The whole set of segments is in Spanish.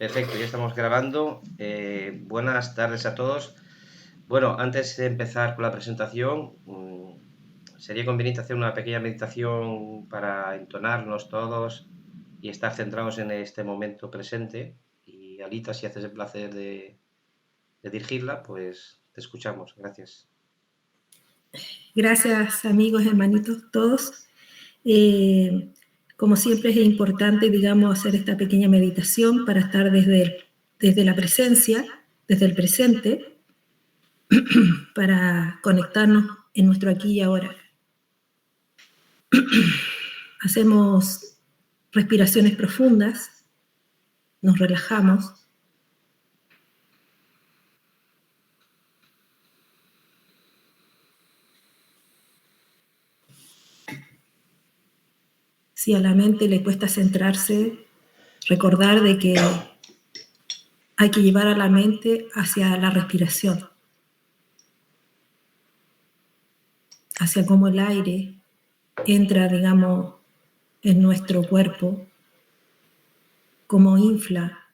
Perfecto, ya estamos grabando. Buenas tardes a todos. Bueno, antes de empezar con la presentación, sería conveniente hacer una pequeña meditación para entonarnos todos y estar centrados en este momento presente. Y Alita, si haces el placer de dirigirla, pues te escuchamos. Gracias. Gracias, amigos, hermanitos, todos. Como siempre es importante, digamos, hacer esta pequeña meditación para estar desde la presencia, desde el presente, para conectarnos en nuestro aquí y ahora. Hacemos respiraciones profundas, nos relajamos. Si a la mente le cuesta centrarse, recordar de que hay que llevar a la mente hacia la respiración, hacia cómo el aire entra, digamos, en nuestro cuerpo, cómo infla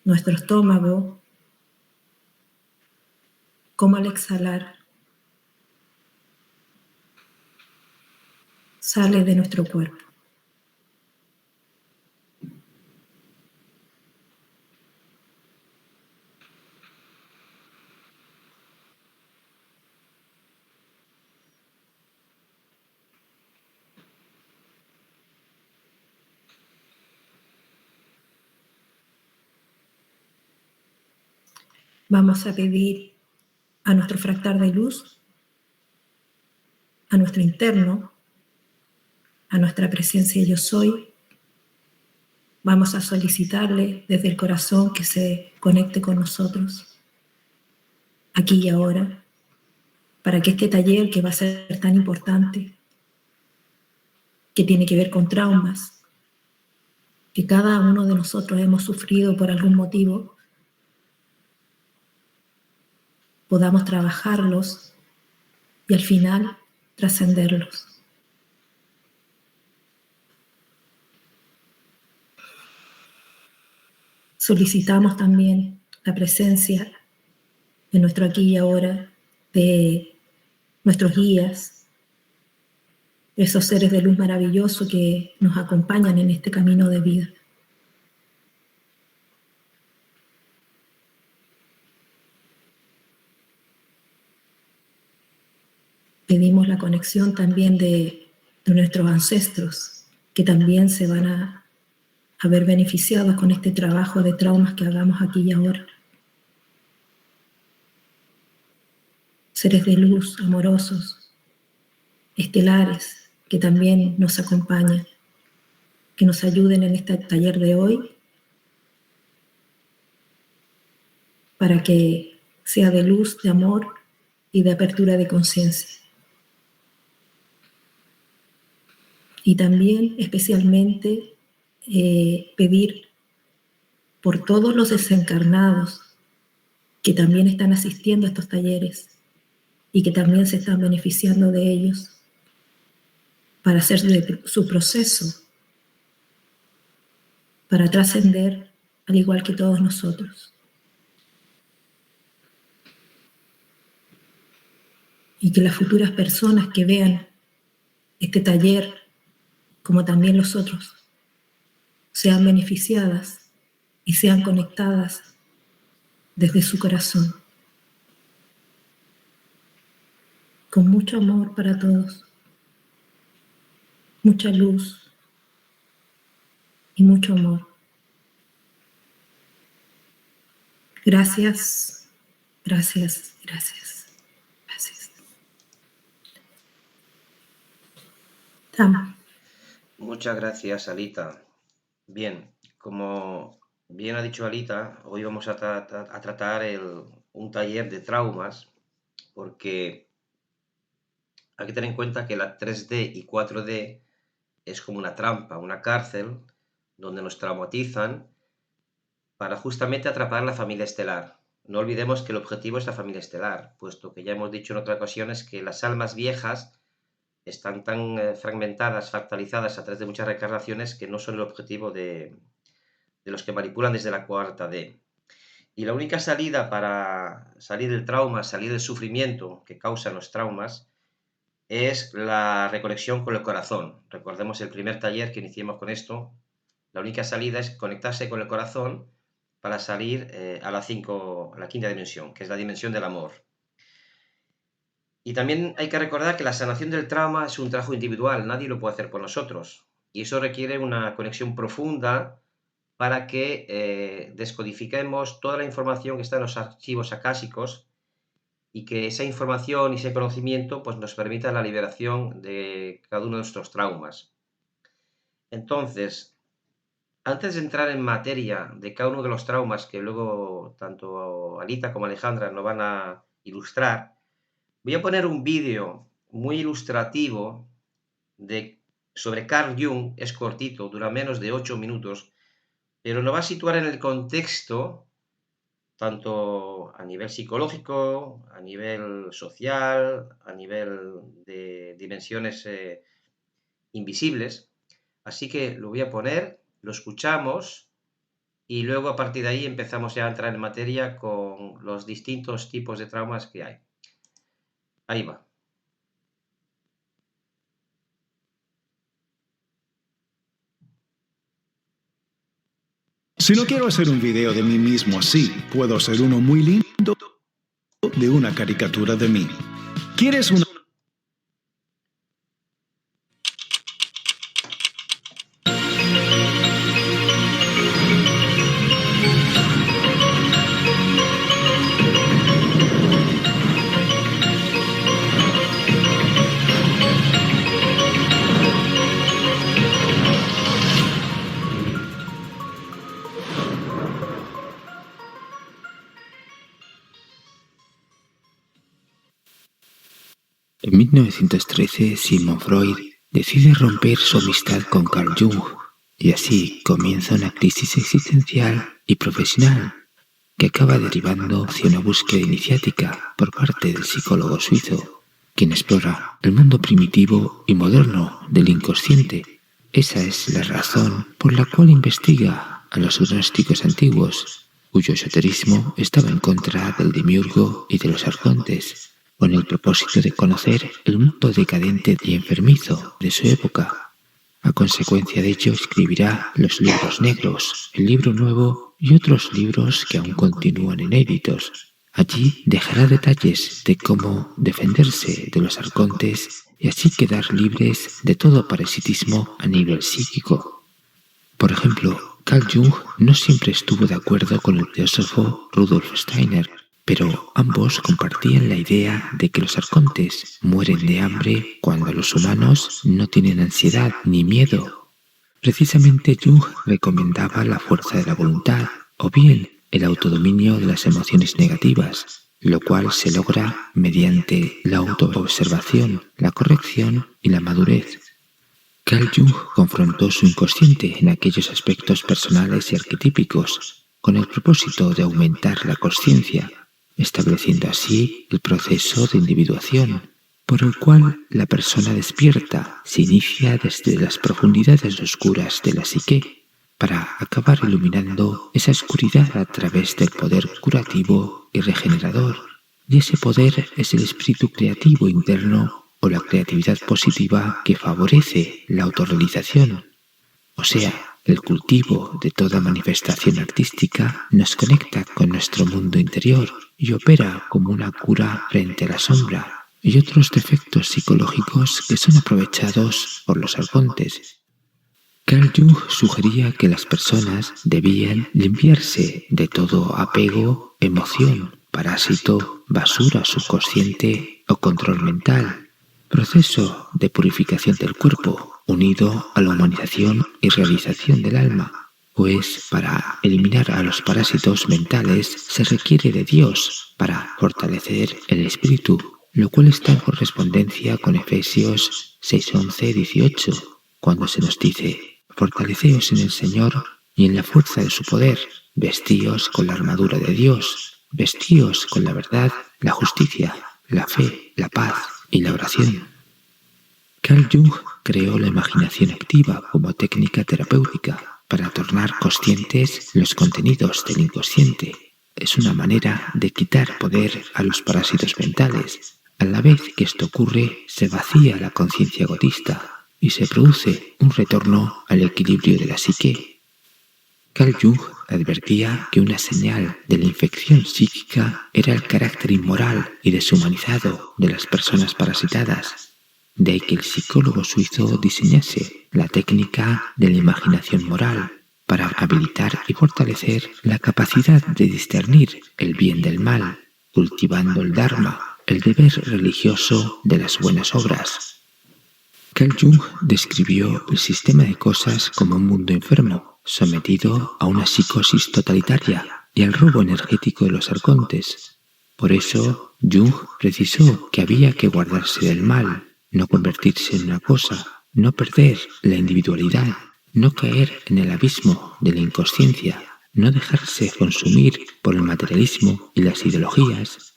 nuestro estómago, cómo al exhalar sale de nuestro cuerpo. Vamos a pedir a nuestro fractal de luz, a nuestro interno, a nuestra presencia yo soy. Vamos a solicitarle desde el corazón que se conecte con nosotros, aquí y ahora, para que este taller que va a ser tan importante, que tiene que ver con traumas, que cada uno de nosotros hemos sufrido por algún motivo, podamos trabajarlos y al final trascenderlos. Solicitamos también la presencia en nuestro aquí y ahora de nuestros guías, esos seres de luz maravillosos que nos acompañan en este camino de vida. Pedimos la conexión también de nuestros ancestros, que también se van a ver beneficiados con este trabajo de traumas que hagamos aquí y ahora. Seres de luz, amorosos, estelares, que también nos acompañan, que nos ayuden en este taller de hoy, para que sea de luz, de amor y de apertura de conciencia. Y también especialmente pedir por todos los desencarnados que también están asistiendo a estos talleres y que también se están beneficiando de ellos para hacer su proceso, para trascender al igual que todos nosotros. Y que las futuras personas que vean este taller, como también los otros, sean beneficiadas y sean conectadas desde su corazón. Con mucho amor para todos, mucha luz y mucho amor. Gracias, gracias, gracias, gracias. Tama. Muchas gracias, Alita. Bien, como bien ha dicho Alita, hoy vamos a tratar un taller de traumas, porque hay que tener en cuenta que la 3D y 4D es como una trampa, una cárcel, donde nos traumatizan para justamente atrapar la familia estelar. No olvidemos que el objetivo es la familia estelar, puesto que ya hemos dicho en otras ocasiones que las almas viejas están tan fragmentadas, fractalizadas a través de muchas reencarnaciones que no son el objetivo de los que manipulan desde la cuarta D. Y la única salida para salir del trauma, salir del sufrimiento que causan los traumas, es la reconexión con el corazón. Recordemos el primer taller que iniciamos con esto. La única salida es conectarse con el corazón para salir a la quinta dimensión, que es la dimensión del amor. Y también hay que recordar que la sanación del trauma es un trabajo individual, nadie lo puede hacer por nosotros. Y eso requiere una conexión profunda para que descodifiquemos toda la información que está en los archivos acásicos y que esa información y ese conocimiento pues, nos permita la liberación de cada uno de nuestros traumas. Entonces, antes de entrar en materia de cada uno de los traumas que luego tanto Alita como Alejandra nos van a ilustrar, voy a poner un vídeo muy ilustrativo sobre Carl Jung. Es cortito, dura menos de 8 minutos, pero nos va a situar en el contexto tanto a nivel psicológico, a nivel social, a nivel de dimensiones invisibles. Así que lo voy a poner, lo escuchamos y luego a partir de ahí empezamos ya a entrar en materia con los distintos tipos de traumas que hay. Ahí va. Si no quiero hacer un video de mí mismo así, puedo hacer uno muy lindo de una caricatura de mí. ¿Quieres una? En 1913, Sigmund Freud decide romper su amistad con Carl Jung y así comienza una crisis existencial y profesional que acaba derivando hacia una búsqueda iniciática por parte del psicólogo suizo, quien explora el mundo primitivo y moderno del inconsciente. Esa es la razón por la cual investiga a los gnósticos antiguos, cuyo esoterismo estaba en contra del demiurgo y de los arcontes, con el propósito de conocer el mundo decadente y enfermizo de su época. A consecuencia de ello escribirá los libros negros, el libro nuevo y otros libros que aún continúan inéditos. Allí dejará detalles de cómo defenderse de los arcontes y así quedar libres de todo parasitismo a nivel psíquico. Por ejemplo, Carl Jung no siempre estuvo de acuerdo con el filósofo Rudolf Steiner, pero ambos compartían la idea de que los arcontes mueren de hambre cuando los humanos no tienen ansiedad ni miedo. Precisamente Jung recomendaba la fuerza de la voluntad o bien el autodominio de las emociones negativas, lo cual se logra mediante la autoobservación, la corrección y la madurez. Carl Jung confrontó su inconsciente en aquellos aspectos personales y arquetípicos con el propósito de aumentar la consciencia, estableciendo así el proceso de individuación, por el cual la persona despierta se inicia desde las profundidades oscuras de la psique, para acabar iluminando esa oscuridad a través del poder curativo y regenerador. Y ese poder es el espíritu creativo interno o la creatividad positiva que favorece la autorrealización, o sea, el cultivo de toda manifestación artística nos conecta con nuestro mundo interior y opera como una cura frente a la sombra y otros defectos psicológicos que son aprovechados por los arcontes. Carl Jung sugería que las personas debían limpiarse de todo apego, emoción, parásito, basura subconsciente o control mental, proceso de purificación del cuerpo unido a la humanización y realización del alma, pues para eliminar a los parásitos mentales se requiere de Dios para fortalecer el espíritu, lo cual está en correspondencia con Efesios 6:11-18, cuando se nos dice: fortaleceos en el Señor y en la fuerza de su poder, vestíos con la armadura de Dios, vestíos con la verdad, la justicia, la fe, la paz y la oración. Carl Jung creó la imaginación activa como técnica terapéutica para tornar conscientes los contenidos del inconsciente. Es una manera de quitar poder a los parásitos mentales. A la vez que esto ocurre, se vacía la conciencia egotista y se produce un retorno al equilibrio de la psique. Carl Jung advertía que una señal de la infección psíquica era el carácter inmoral y deshumanizado de las personas parasitadas. De ahí que el psicólogo suizo diseñase la técnica de la imaginación moral para habilitar y fortalecer la capacidad de discernir el bien del mal, cultivando el Dharma, el deber religioso de las buenas obras. Carl Jung describió el sistema de cosas como un mundo enfermo, sometido a una psicosis totalitaria y al robo energético de los arcontes. Por eso, Jung precisó que había que guardarse del mal, no convertirse en una cosa, no perder la individualidad, no caer en el abismo de la inconsciencia, no dejarse consumir por el materialismo y las ideologías.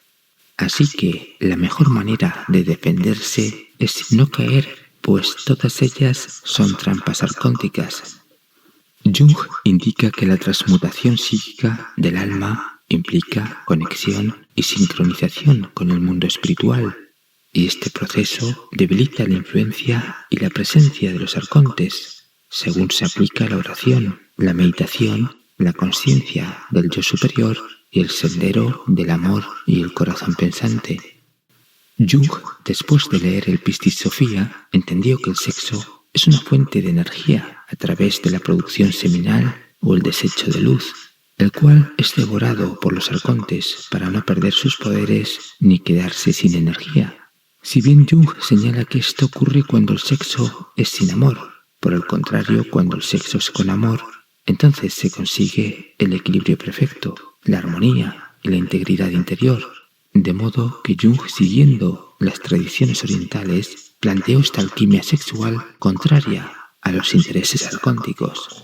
Así que la mejor manera de defenderse es no caer, pues todas ellas son trampas arcónticas. Jung indica que la transmutación psíquica del alma implica conexión y sincronización con el mundo espiritual, y este proceso debilita la influencia y la presencia de los arcontes, según se aplica la oración, la meditación, la conciencia del yo superior y el sendero del amor y el corazón pensante. Jung, después de leer el Pistis Sophia, entendió que el sexo es una fuente de energía a través de la producción seminal o el desecho de luz, el cual es devorado por los arcontes para no perder sus poderes ni quedarse sin energía. Si bien Jung señala que esto ocurre cuando el sexo es sin amor, por el contrario, cuando el sexo es con amor, entonces se consigue el equilibrio perfecto, la armonía y la integridad interior. De modo que Jung, siguiendo las tradiciones orientales, planteó esta alquimia sexual contraria a los intereses arcónticos.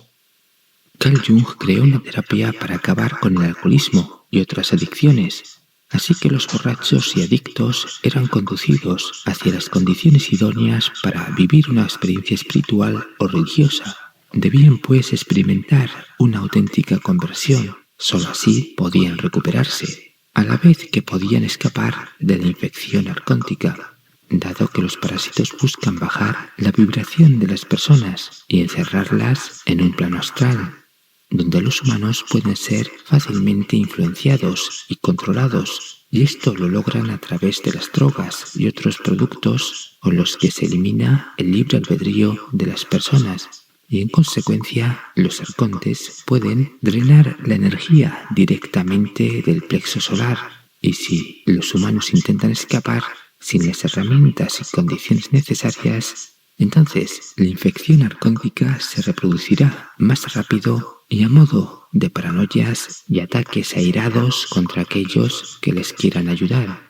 Carl Jung creó una terapia para acabar con el alcoholismo y otras adicciones, así que los borrachos y adictos eran conducidos hacia las condiciones idóneas para vivir una experiencia espiritual o religiosa. Debían pues experimentar una auténtica conversión, solo así podían recuperarse, a la vez que podían escapar de la infección arcóntica, dado que los parásitos buscan bajar la vibración de las personas y encerrarlas en un plano astral, donde los humanos pueden ser fácilmente influenciados y controlados, y esto lo logran a través de las drogas y otros productos con los que se elimina el libre albedrío de las personas, y en consecuencia los arcontes pueden drenar la energía directamente del plexo solar, y si los humanos intentan escapar sin las herramientas y condiciones necesarias, entonces la infección arcóntica se reproducirá más rápido y a modo de paranoias y ataques airados contra aquellos que les quieran ayudar.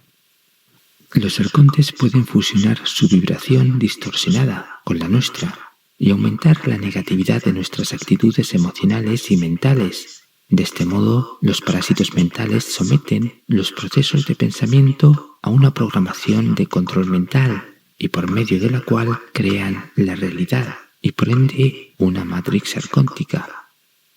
Los arcontes pueden fusionar su vibración distorsionada con la nuestra y aumentar la negatividad de nuestras actitudes emocionales y mentales. De este modo, los parásitos mentales someten los procesos de pensamiento a una programación de control mental, y por medio de la cual crean la realidad y por ende una matrix arcóntica.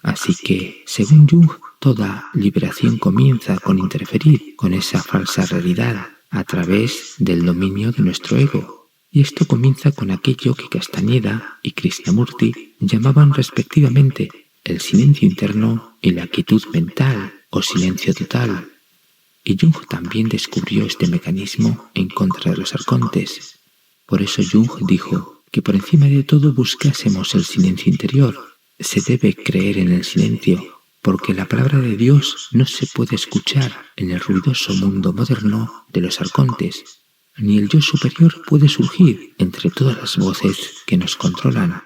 Así que, según Jung, toda liberación comienza con interferir con esa falsa realidad a través del dominio de nuestro ego. Y esto comienza con aquello que Castañeda y Krishnamurti llamaban respectivamente el silencio interno y la quietud mental o silencio total. Y Jung también descubrió este mecanismo en contra de los arcontes. Por eso Jung dijo que por encima de todo buscásemos el silencio interior. Se debe creer en el silencio, porque la palabra de Dios no se puede escuchar en el ruidoso mundo moderno de los arcontes, ni el yo superior puede surgir entre todas las voces que nos controlan.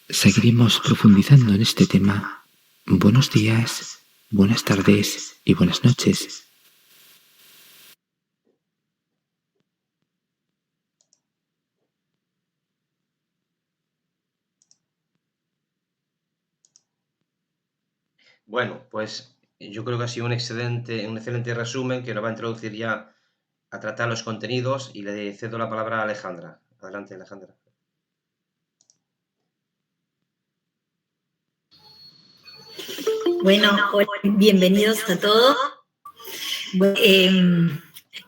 Seguiremos profundizando en este tema. Buenos días, buenas tardes y buenas noches. Bueno, pues yo creo que ha sido un excelente resumen que nos va a introducir ya a tratar los contenidos y le cedo la palabra a Alejandra. Adelante, Alejandra. Bueno, bienvenidos a todos.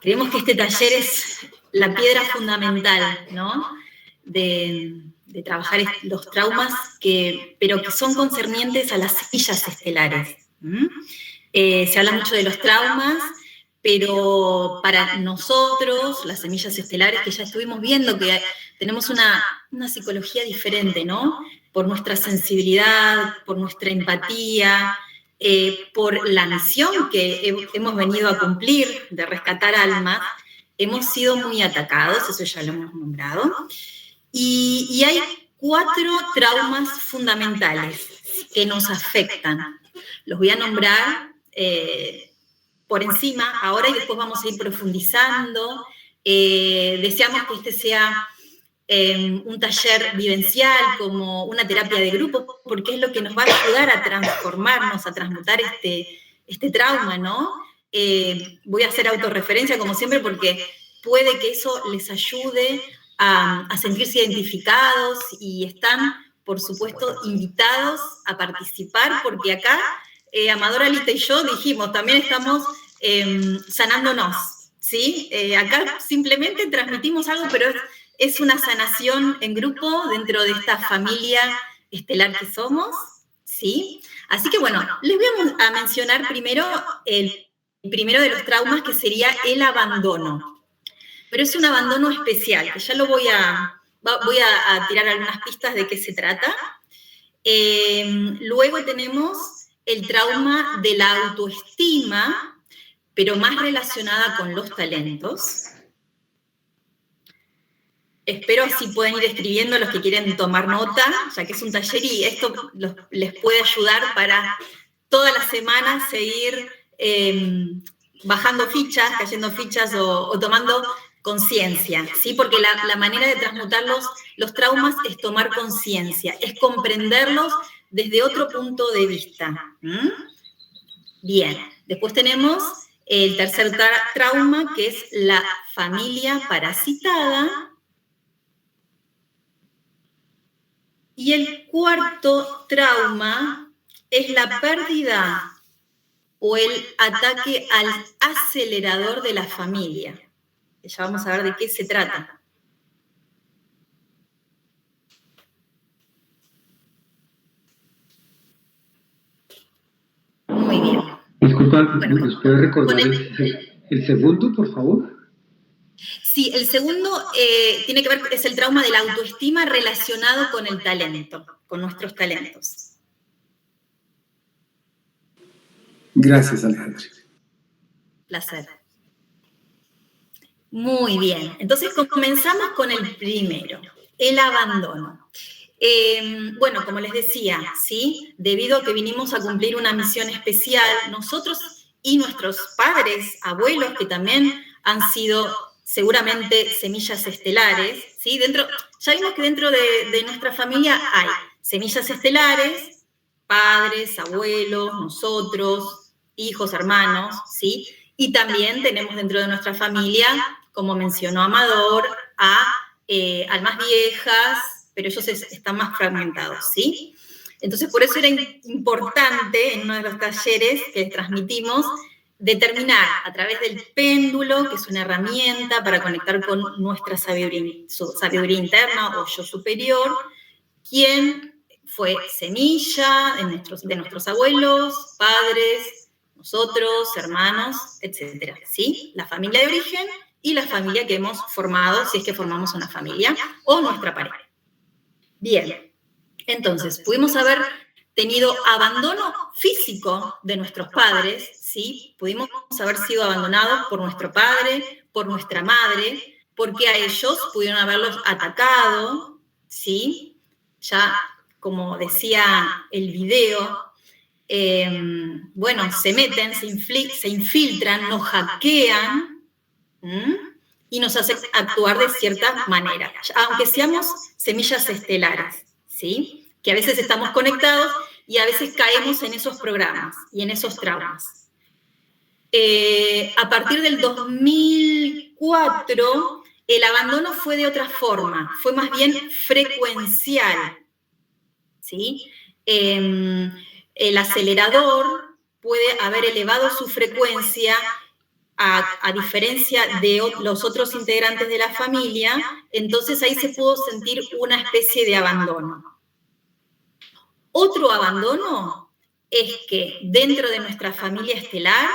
Creemos que este taller es la piedra fundamental, ¿no? De trabajar los traumas, pero que son concernientes a las semillas estelares. Se habla mucho de los traumas, pero para nosotros, las semillas estelares, que ya estuvimos viendo que tenemos una psicología diferente, ¿no? Por nuestra sensibilidad, por nuestra empatía, por la misión que hemos venido a cumplir de rescatar almas, hemos sido muy atacados, eso ya lo hemos nombrado, y hay 4 traumas fundamentales que nos afectan. Los voy a nombrar por encima ahora y después vamos a ir profundizando. Deseamos que este sea un taller vivencial, como una terapia de grupo, porque es lo que nos va a ayudar a transformarnos, a transmutar este trauma, ¿no? Voy a hacer autorreferencia, como siempre, porque puede que eso les ayude a sentirse identificados y están, por supuesto, invitados a participar, porque acá, Amador, Alita y yo dijimos, también estamos sanándonos, ¿sí? Acá simplemente transmitimos algo, pero es una sanación en grupo dentro de esta familia estelar que somos, ¿sí? Así que, bueno, les voy a mencionar primero el primero de los traumas, que sería el abandono. Pero es un abandono especial, que ya lo voy a tirar algunas pistas de qué se trata. Luego tenemos el trauma de la autoestima, pero más relacionada con los talentos. Espero así pueden ir escribiendo los que quieren tomar nota, ya que es un taller y esto les puede ayudar para todas las semanas seguir bajando fichas, cayendo fichas o tomando conciencia, ¿sí? Porque la manera de transmutar los traumas es tomar conciencia, es comprenderlos desde otro punto de vista. Bien, después tenemos el tercer trauma, que es la familia parasitada. Y el cuarto trauma es la pérdida o el ataque al acelerador de la familia. Ya vamos a ver de qué se trata. Muy bien. Disculpa, Bueno, ¿nos puede recordar el segundo, por favor? Sí, el segundo tiene que ver, es el trauma de la autoestima relacionado con el talento, con nuestros talentos. Gracias, Alejandra. Placer. Muy bien, entonces comenzamos con el primero, el abandono. Bueno, como les decía, ¿sí? Debido a que vinimos a cumplir una misión especial, nosotros y nuestros padres, abuelos, que también han sido seguramente semillas estelares, ¿sí? Ya vimos que dentro de nuestra familia hay semillas estelares, padres, abuelos, nosotros, hijos, hermanos, ¿sí? Y también tenemos dentro de nuestra familia, como mencionó Amador, a almas viejas, pero ellos están más fragmentados, ¿sí? Entonces, por eso era importante, en uno de los talleres que transmitimos, determinar a través del péndulo, que es una herramienta para conectar con nuestra sabiduría interna o yo superior, quién fue semilla de nuestros abuelos, padres, nosotros, hermanos, etc. ¿Sí? La familia de origen y la familia que hemos formado, si es que formamos una familia, o nuestra pareja. Bien, entonces, pudimos haber tenido abandono físico de nuestros padres, ¿sí? Pudimos haber sido abandonados por nuestro padre, por nuestra madre, porque a ellos pudieron haberlos atacado, ¿sí? Ya, como decía el video, bueno, se meten, se infiltran, nos hackean y nos hacen actuar de cierta manera, aunque seamos semillas estelares, ¿sí? Que a veces estamos conectados y a veces caemos en esos programas y en esos traumas. A partir del 2004 El abandono fue de otra forma, fue más bien frecuencial, ¿sí? El acelerador puede haber elevado su frecuencia a diferencia de los otros integrantes de la familia, entonces ahí se pudo sentir una especie de abandono. Otro abandono es que dentro de nuestra familia estelar,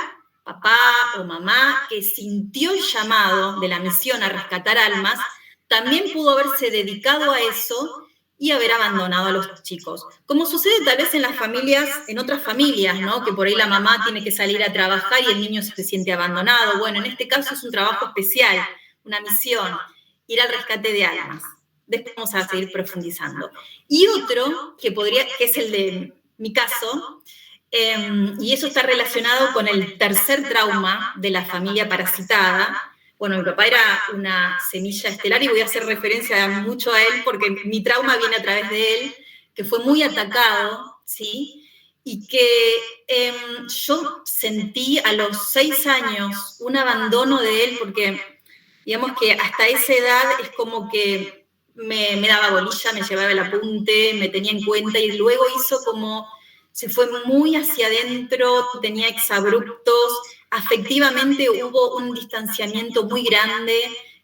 papá o mamá que sintió el llamado de la misión a rescatar almas, también pudo haberse dedicado a eso y haber abandonado a los chicos. Como sucede tal vez en las familias, en otras familias, ¿no? Que por ahí la mamá tiene que salir a trabajar y el niño se siente abandonado. Bueno, en este caso es un trabajo especial, una misión, ir al rescate de almas. Después vamos a seguir profundizando. Y otro, que es el de mi caso, y eso está relacionado con el tercer trauma de la familia parasitada. Bueno, mi papá era una semilla estelar y voy a hacer referencia mucho a él porque mi trauma viene a través de él, que fue muy atacado, ¿sí? Y que yo sentí a los 6 años un abandono de él porque, digamos que hasta esa edad es como que me daba bolilla, me llevaba el apunte, me tenía en cuenta y luego hizo como, se fue muy hacia adentro, tenía exabruptos, afectivamente hubo un distanciamiento muy grande,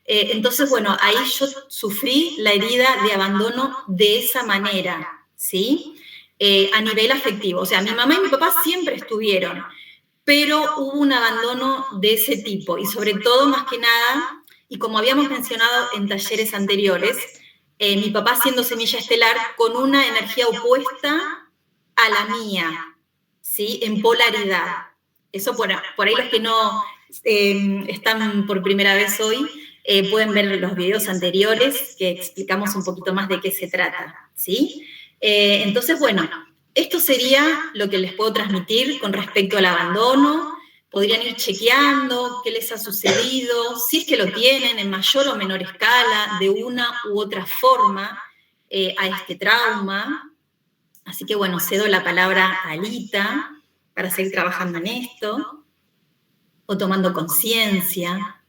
entonces, bueno, ahí yo sufrí la herida de abandono de esa manera, ¿sí? A nivel afectivo, o sea, mi mamá y mi papá siempre estuvieron, pero hubo un abandono de ese tipo, y sobre todo, más que nada, y como habíamos mencionado en talleres anteriores, mi papá siendo semilla estelar con una energía opuesta a la mía, ¿sí? En polaridad. Eso por ahí los que no están por primera vez hoy pueden ver los videos anteriores que explicamos un poquito más de qué se trata, ¿sí? Entonces, bueno, esto sería lo que les puedo transmitir con respecto al abandono. Podrían ir chequeando qué les ha sucedido, si es que lo tienen en mayor o menor escala, de una u otra forma, a este trauma. Así que, bueno, cedo la palabra a Alita para seguir trabajando en esto, o tomando conciencia.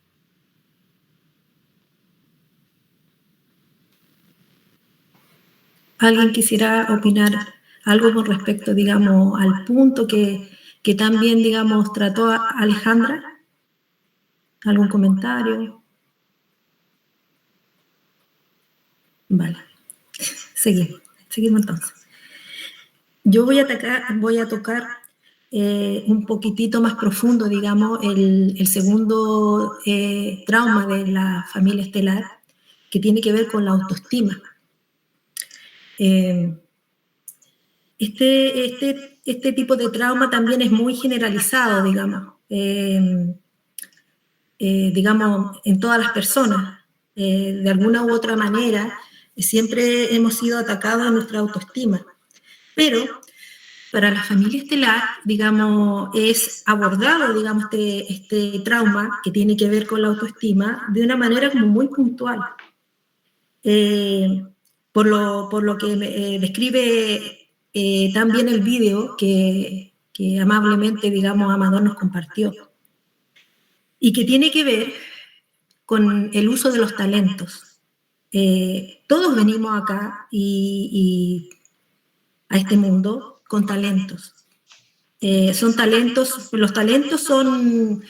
¿Alguien quisiera opinar algo con respecto, digamos, al punto que también, digamos, trató a Alejandra? ¿Algún comentario? Vale, seguimos entonces. Yo voy a tocar un poquitito más profundo, digamos, el segundo trauma de la familia estelar, que tiene que ver con la autoestima. Este tipo de trauma también es muy generalizado, digamos, digamos, en todas las personas. De alguna u otra manera, siempre hemos sido atacados en nuestra autoestima. Pero para la familia estelar, digamos, es abordado, digamos, este trauma que tiene que ver con la autoestima de una manera como muy puntual. Por lo que describe también el vídeo que amablemente, digamos, Amador nos compartió, y que tiene que ver con el uso de los talentos. Todos venimos acá y a este mundo con talentos. Son talentos, los talentos son,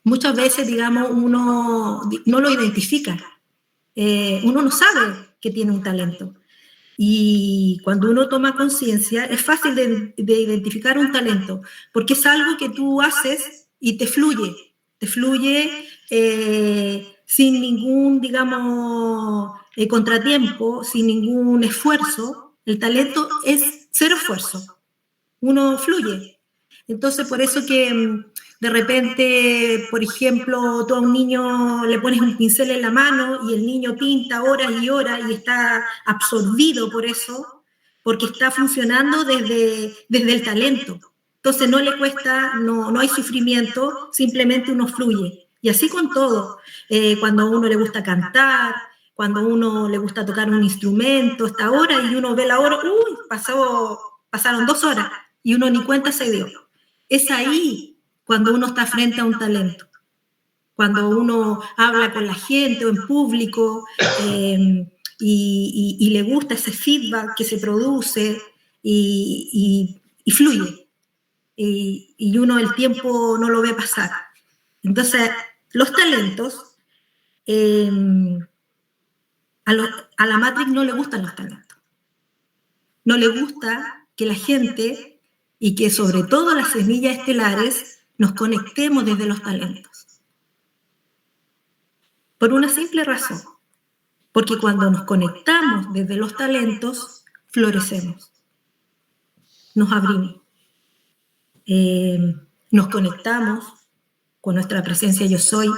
muchas veces, digamos, uno no lo identifica. Uno no sabe que tiene un talento. Y cuando uno toma conciencia, es fácil de identificar un talento, porque es algo que tú haces y te fluye sin ningún, digamos, contratiempo, sin ningún esfuerzo. El talento es cero esfuerzo, uno fluye. Entonces, por eso que de repente, por ejemplo, tú a un niño le pones un pincel en la mano y el niño pinta horas y horas y está absorbido por eso, porque está funcionando desde el talento. Entonces no le cuesta, no hay sufrimiento, simplemente uno fluye. Y así con todo, cuando a uno le gusta cantar, cuando a uno le gusta tocar un instrumento, esta hora, y uno ve la hora, pasaron 2 horas, y uno ni cuenta se dio. Es ahí cuando uno está frente a un talento. cuando uno habla con la gente o en público y le gusta ese feedback que se produce y fluye. Y uno el tiempo no lo ve pasar. Entonces, los talentos, a la Matrix no le gustan los talentos. No le gusta que la gente, y que sobre todo las semillas estelares, nos conectemos desde los talentos. Por una simple razón. Porque cuando nos conectamos desde los talentos, florecemos. Nos abrimos. Nos conectamos con nuestra presencia yo soy,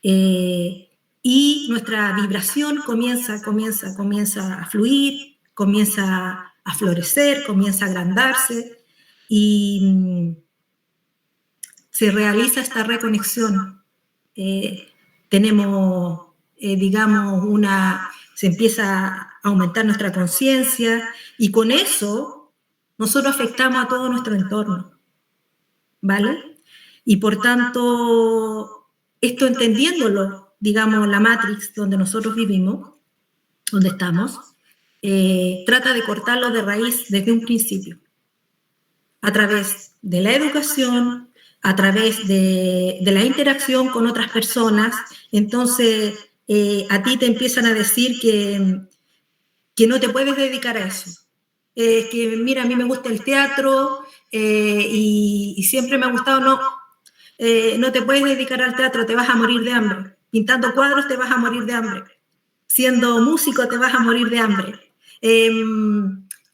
y nuestra vibración comienza a fluir, comienza a florecer, comienza a agrandarse, y se realiza esta reconexión. Tenemos, digamos, se empieza a aumentar nuestra conciencia, y con eso nosotros afectamos a todo nuestro entorno, ¿vale? Y por tanto, esto entendiéndolo, digamos, la Matrix donde nosotros vivimos, donde estamos, trata de cortarlo de raíz desde un principio, a través de la educación, a través de la interacción con otras personas. Entonces, a ti te empiezan a decir que no te puedes dedicar a eso. Que mira, a mí me gusta el teatro y siempre me ha gustado, no te puedes dedicar al teatro, te vas a morir de hambre. Pintando cuadros te vas a morir de hambre. Siendo músico te vas a morir de hambre.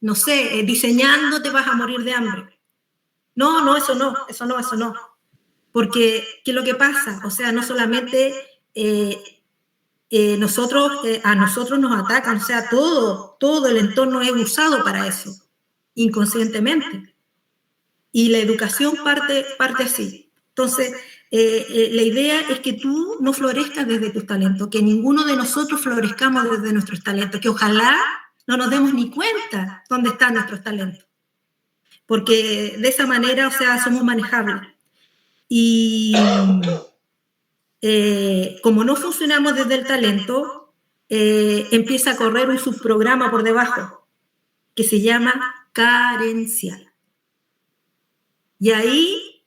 No sé, diseñando te vas a morir de hambre. No, eso no. Porque, ¿qué es lo que pasa? O sea, no solamente a nosotros nos atacan, o sea, todo el entorno es usado para eso, inconscientemente. Y la educación parte así. Entonces, la idea es que tú no florezcas desde tus talentos, que ninguno de nosotros florezcamos desde nuestros talentos, que ojalá no nos demos ni cuenta dónde están nuestros talentos. Porque de esa manera, o sea, somos manejables. Y como no funcionamos desde el talento, empieza a correr un subprograma por debajo que se llama carencial. Y ahí,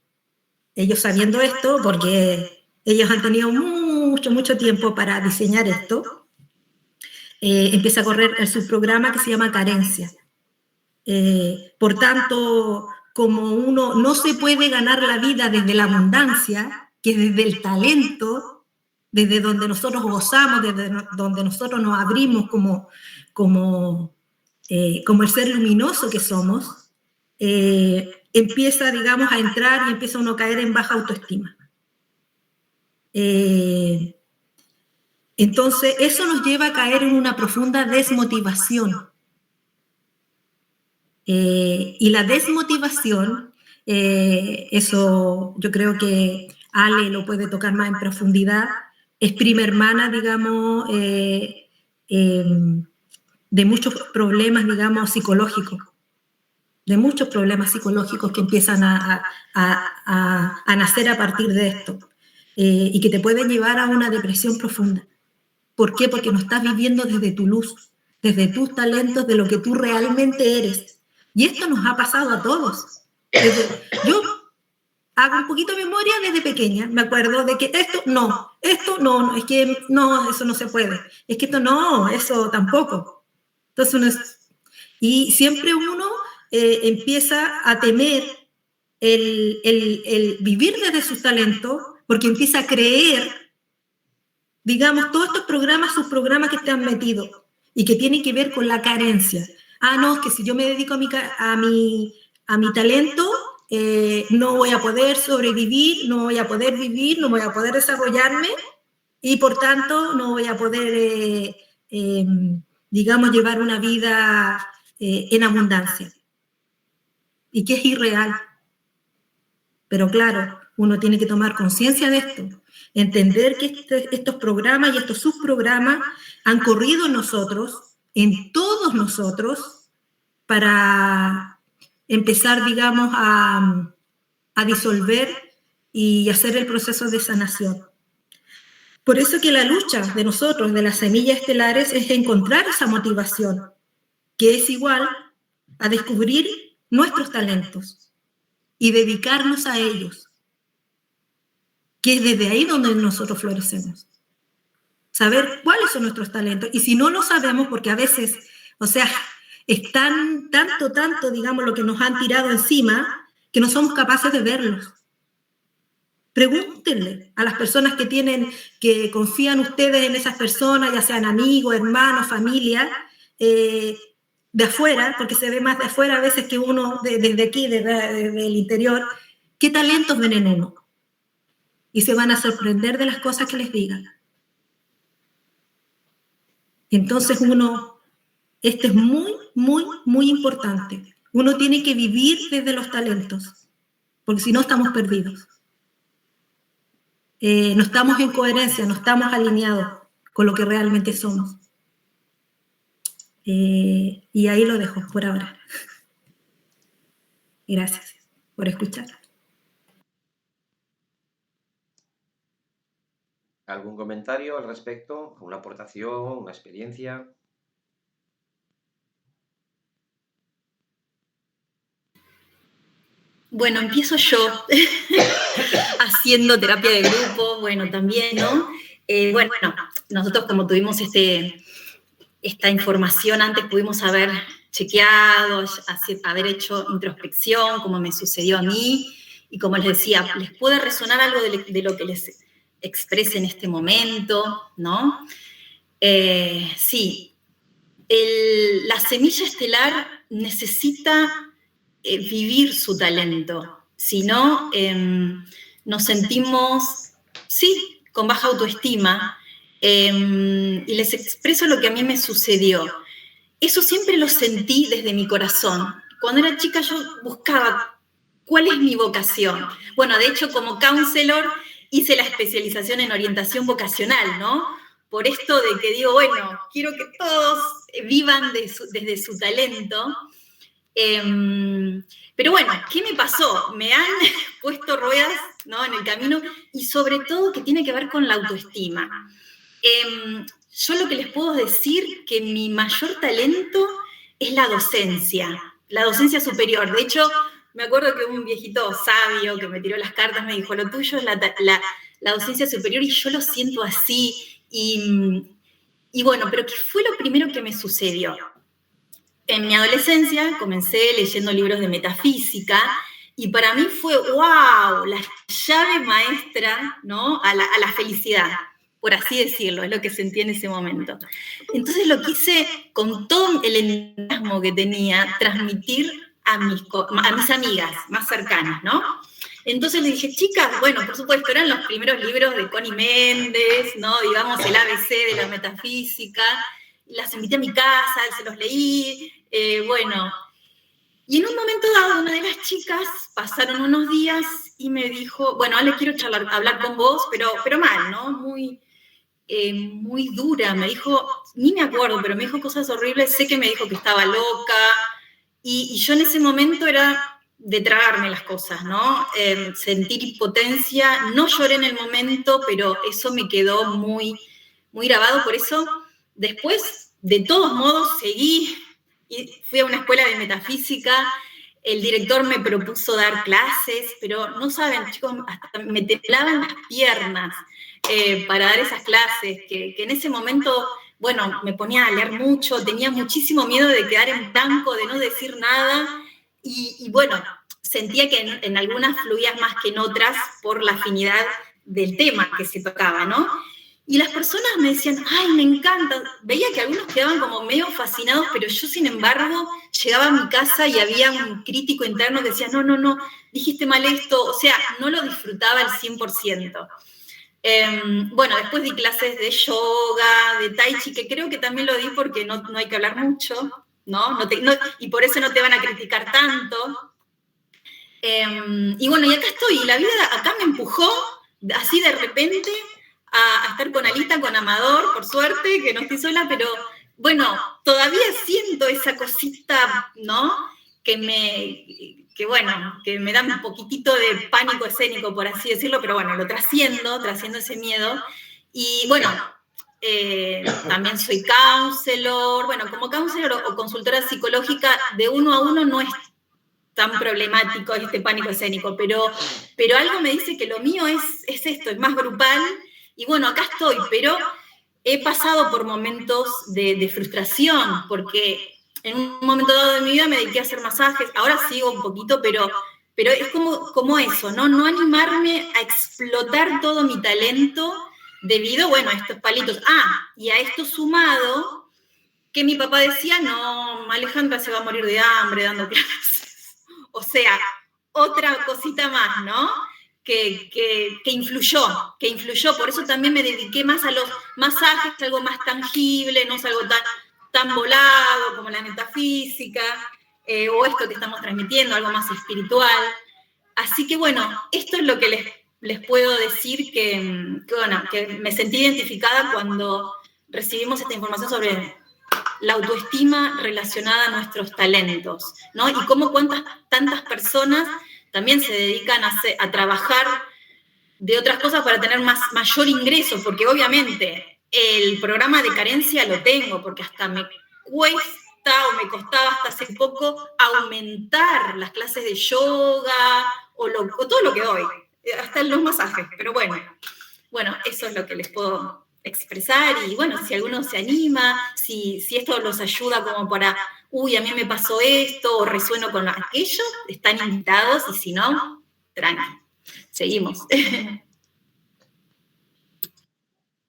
ellos sabiendo esto, porque ellos han tenido mucho tiempo para diseñar esto, empieza a correr el subprograma que se llama carencia. Por tanto, como uno no se puede ganar la vida desde la abundancia, que desde el talento, desde donde nosotros gozamos, desde donde nosotros nos abrimos como el ser luminoso que somos, empieza, digamos, a entrar y empieza uno a caer en baja autoestima. Entonces, eso nos lleva a caer en una profunda desmotivación. Y la desmotivación, eso yo creo que Ale lo puede tocar más en profundidad, es prima hermana, digamos, de muchos problemas, digamos, psicológicos, que empiezan a nacer a partir de esto, y que te pueden llevar a una depresión profunda. ¿Por qué? Porque no estás viviendo desde tu luz, desde tus talentos, de lo que tú realmente eres. Y esto nos ha pasado a todos. Yo hago un poquito de memoria desde pequeña. Me acuerdo de que esto no, es que no, eso no se puede. Es que esto no, eso tampoco. Entonces uno y siempre uno empieza a temer el vivir desde sus talentos, porque empieza a creer, digamos, todos estos programas, subprogramas que te han metido y que tienen que ver con la carencia. No, es que si yo me dedico a mi talento, no voy a poder sobrevivir, no voy a poder vivir, no voy a poder desarrollarme y por tanto no voy a poder, digamos, llevar una vida en abundancia. Y que es irreal. Pero claro, uno tiene que tomar conciencia de esto, entender que estos programas y estos subprogramas han corrido en nosotros, en todos nosotros, para empezar, digamos, a disolver y hacer el proceso de sanación. Por eso que la lucha de nosotros, de las semillas estelares, es encontrar esa motivación, que es igual a descubrir nuestros talentos y dedicarnos a ellos, que es desde ahí donde nosotros florecemos. Saber cuáles son nuestros talentos, y si no lo sabemos, porque a veces, o sea, es tanto, digamos, lo que nos han tirado encima, que no somos capaces de verlos. Pregúntenle a las personas que confían ustedes en esas personas, ya sean amigos, hermanos, familia, de afuera, porque se ve más de afuera a veces que uno desde aquí, desde el interior, qué talentos ven en uno. Y se van a sorprender de las cosas que les digan. Entonces esto es muy, muy, muy importante. Uno tiene que vivir desde los talentos, porque si no estamos perdidos. No estamos en coherencia, no estamos alineados con lo que realmente somos. Y ahí lo dejo por ahora. Gracias por escuchar. ¿Algún comentario al respecto? ¿Una aportación? ¿Una experiencia? Bueno, empiezo yo haciendo terapia de grupo, bueno, también, ¿no? Bueno, nosotros como tuvimos esta información antes, pudimos haber chequeado, haber hecho introspección, como me sucedió a mí, y como les decía, les puede resonar algo de lo que les exprese en este momento, ¿no? Sí, la semilla estelar necesita vivir su talento, si no, nos sentimos, sí, con baja autoestima, y les expreso lo que a mí me sucedió. Eso siempre lo sentí desde mi corazón. Cuando era chica yo buscaba cuál es mi vocación. Bueno, de hecho, como counselor hice la especialización en orientación vocacional, ¿no? Por esto de que digo, bueno, quiero que todos vivan desde su talento. Pero bueno, ¿qué me pasó? Me han puesto ruedas, ¿no?, en el camino, y sobre todo que tiene que ver con la autoestima. Yo lo que les puedo decir que mi mayor talento es la docencia superior. De hecho, me acuerdo que un viejito sabio que me tiró las cartas me dijo, lo tuyo es la docencia superior, y yo lo siento así. Y bueno, pero ¿qué fue lo primero que me sucedió? En mi adolescencia comencé leyendo libros de metafísica, y para mí fue, wow, la llave maestra, ¿no?, a la felicidad, por así decirlo, es lo que sentí en ese momento. Entonces lo quise, con todo el entusiasmo que tenía, transmitir a mis amigas más cercanas, ¿no? Entonces le dije, chicas, bueno, por supuesto, eran los primeros libros de Connie Méndez, ¿no?, digamos, el ABC de la metafísica. Las invité a mi casa, se los leí, bueno. Y en un momento dado, una de las chicas, pasaron unos días y me dijo, bueno, Ale, quiero hablar con vos, pero mal, ¿no? Muy dura. Me dijo, ni me acuerdo, pero me dijo cosas horribles. Sé que me dijo que estaba loca. Y yo en ese momento era de tragarme las cosas, ¿no? Sentir impotencia. No lloré en el momento, pero eso me quedó muy, muy grabado. Por eso, después, de todos modos, seguí y fui a una escuela de metafísica. El director me propuso dar clases, pero no saben, chicos, hasta me temblaban las piernas para dar esas clases, que en ese momento, bueno, me ponía a leer mucho, tenía muchísimo miedo de quedar en blanco, de no decir nada, y bueno, sentía que en algunas fluía más que en otras por la afinidad del tema que se tocaba, ¿no? Y las personas me decían, ay, me encanta. Veía que algunos quedaban como medio fascinados, pero yo, sin embargo, llegaba a mi casa y había un crítico interno que decía, no, dijiste mal esto. O sea, no lo disfrutaba al 100%. Bueno, después di clases de yoga, de tai chi, que creo que también lo di porque no hay que hablar mucho, ¿no? Y por eso no te van a criticar tanto. Y bueno, y acá estoy. Y la vida acá me empujó, así de repente, a estar con Alita, con Amador, por suerte, que no estoy sola, pero bueno, todavía siento esa cosita, ¿no? Que me da un poquitito de pánico escénico, por así decirlo, pero bueno, lo trasciendo ese miedo. Y bueno, también soy counselor. Bueno, como counselor o consultora psicológica, de uno a uno no es tan problemático este pánico escénico, pero algo me dice que lo mío es esto, es más grupal. Y bueno, acá estoy, pero he pasado por momentos de frustración, porque en un momento dado de mi vida me dediqué a hacer masajes, ahora sigo un poquito, pero es como eso, ¿no? No animarme a explotar todo mi talento debido, bueno, a estos palitos. Y a esto sumado, que mi papá decía, no, Alejandra se va a morir de hambre dando clases. O sea, otra cosita más, ¿no? Que influyó. Por eso también me dediqué más a los masajes, algo más tangible, no es algo tan volado como la metafísica, o esto que estamos transmitiendo, algo más espiritual. Así que bueno, esto es lo que les puedo decir que me sentí identificada cuando recibimos esta información sobre la autoestima relacionada a nuestros talentos, ¿no? Y cómo tantas personas también se dedican a trabajar de otras cosas para tener mayor ingreso, porque obviamente el programa de carencia lo tengo, porque hasta me cuesta o me costaba hasta hace poco aumentar las clases de yoga o todo lo que doy, hasta los masajes, pero bueno, eso es lo que les puedo expresar. Y bueno, si alguno se anima, si esto los ayuda como para, a mí me pasó esto, o resueno con aquello, están invitados, y si no, tranqui. Seguimos.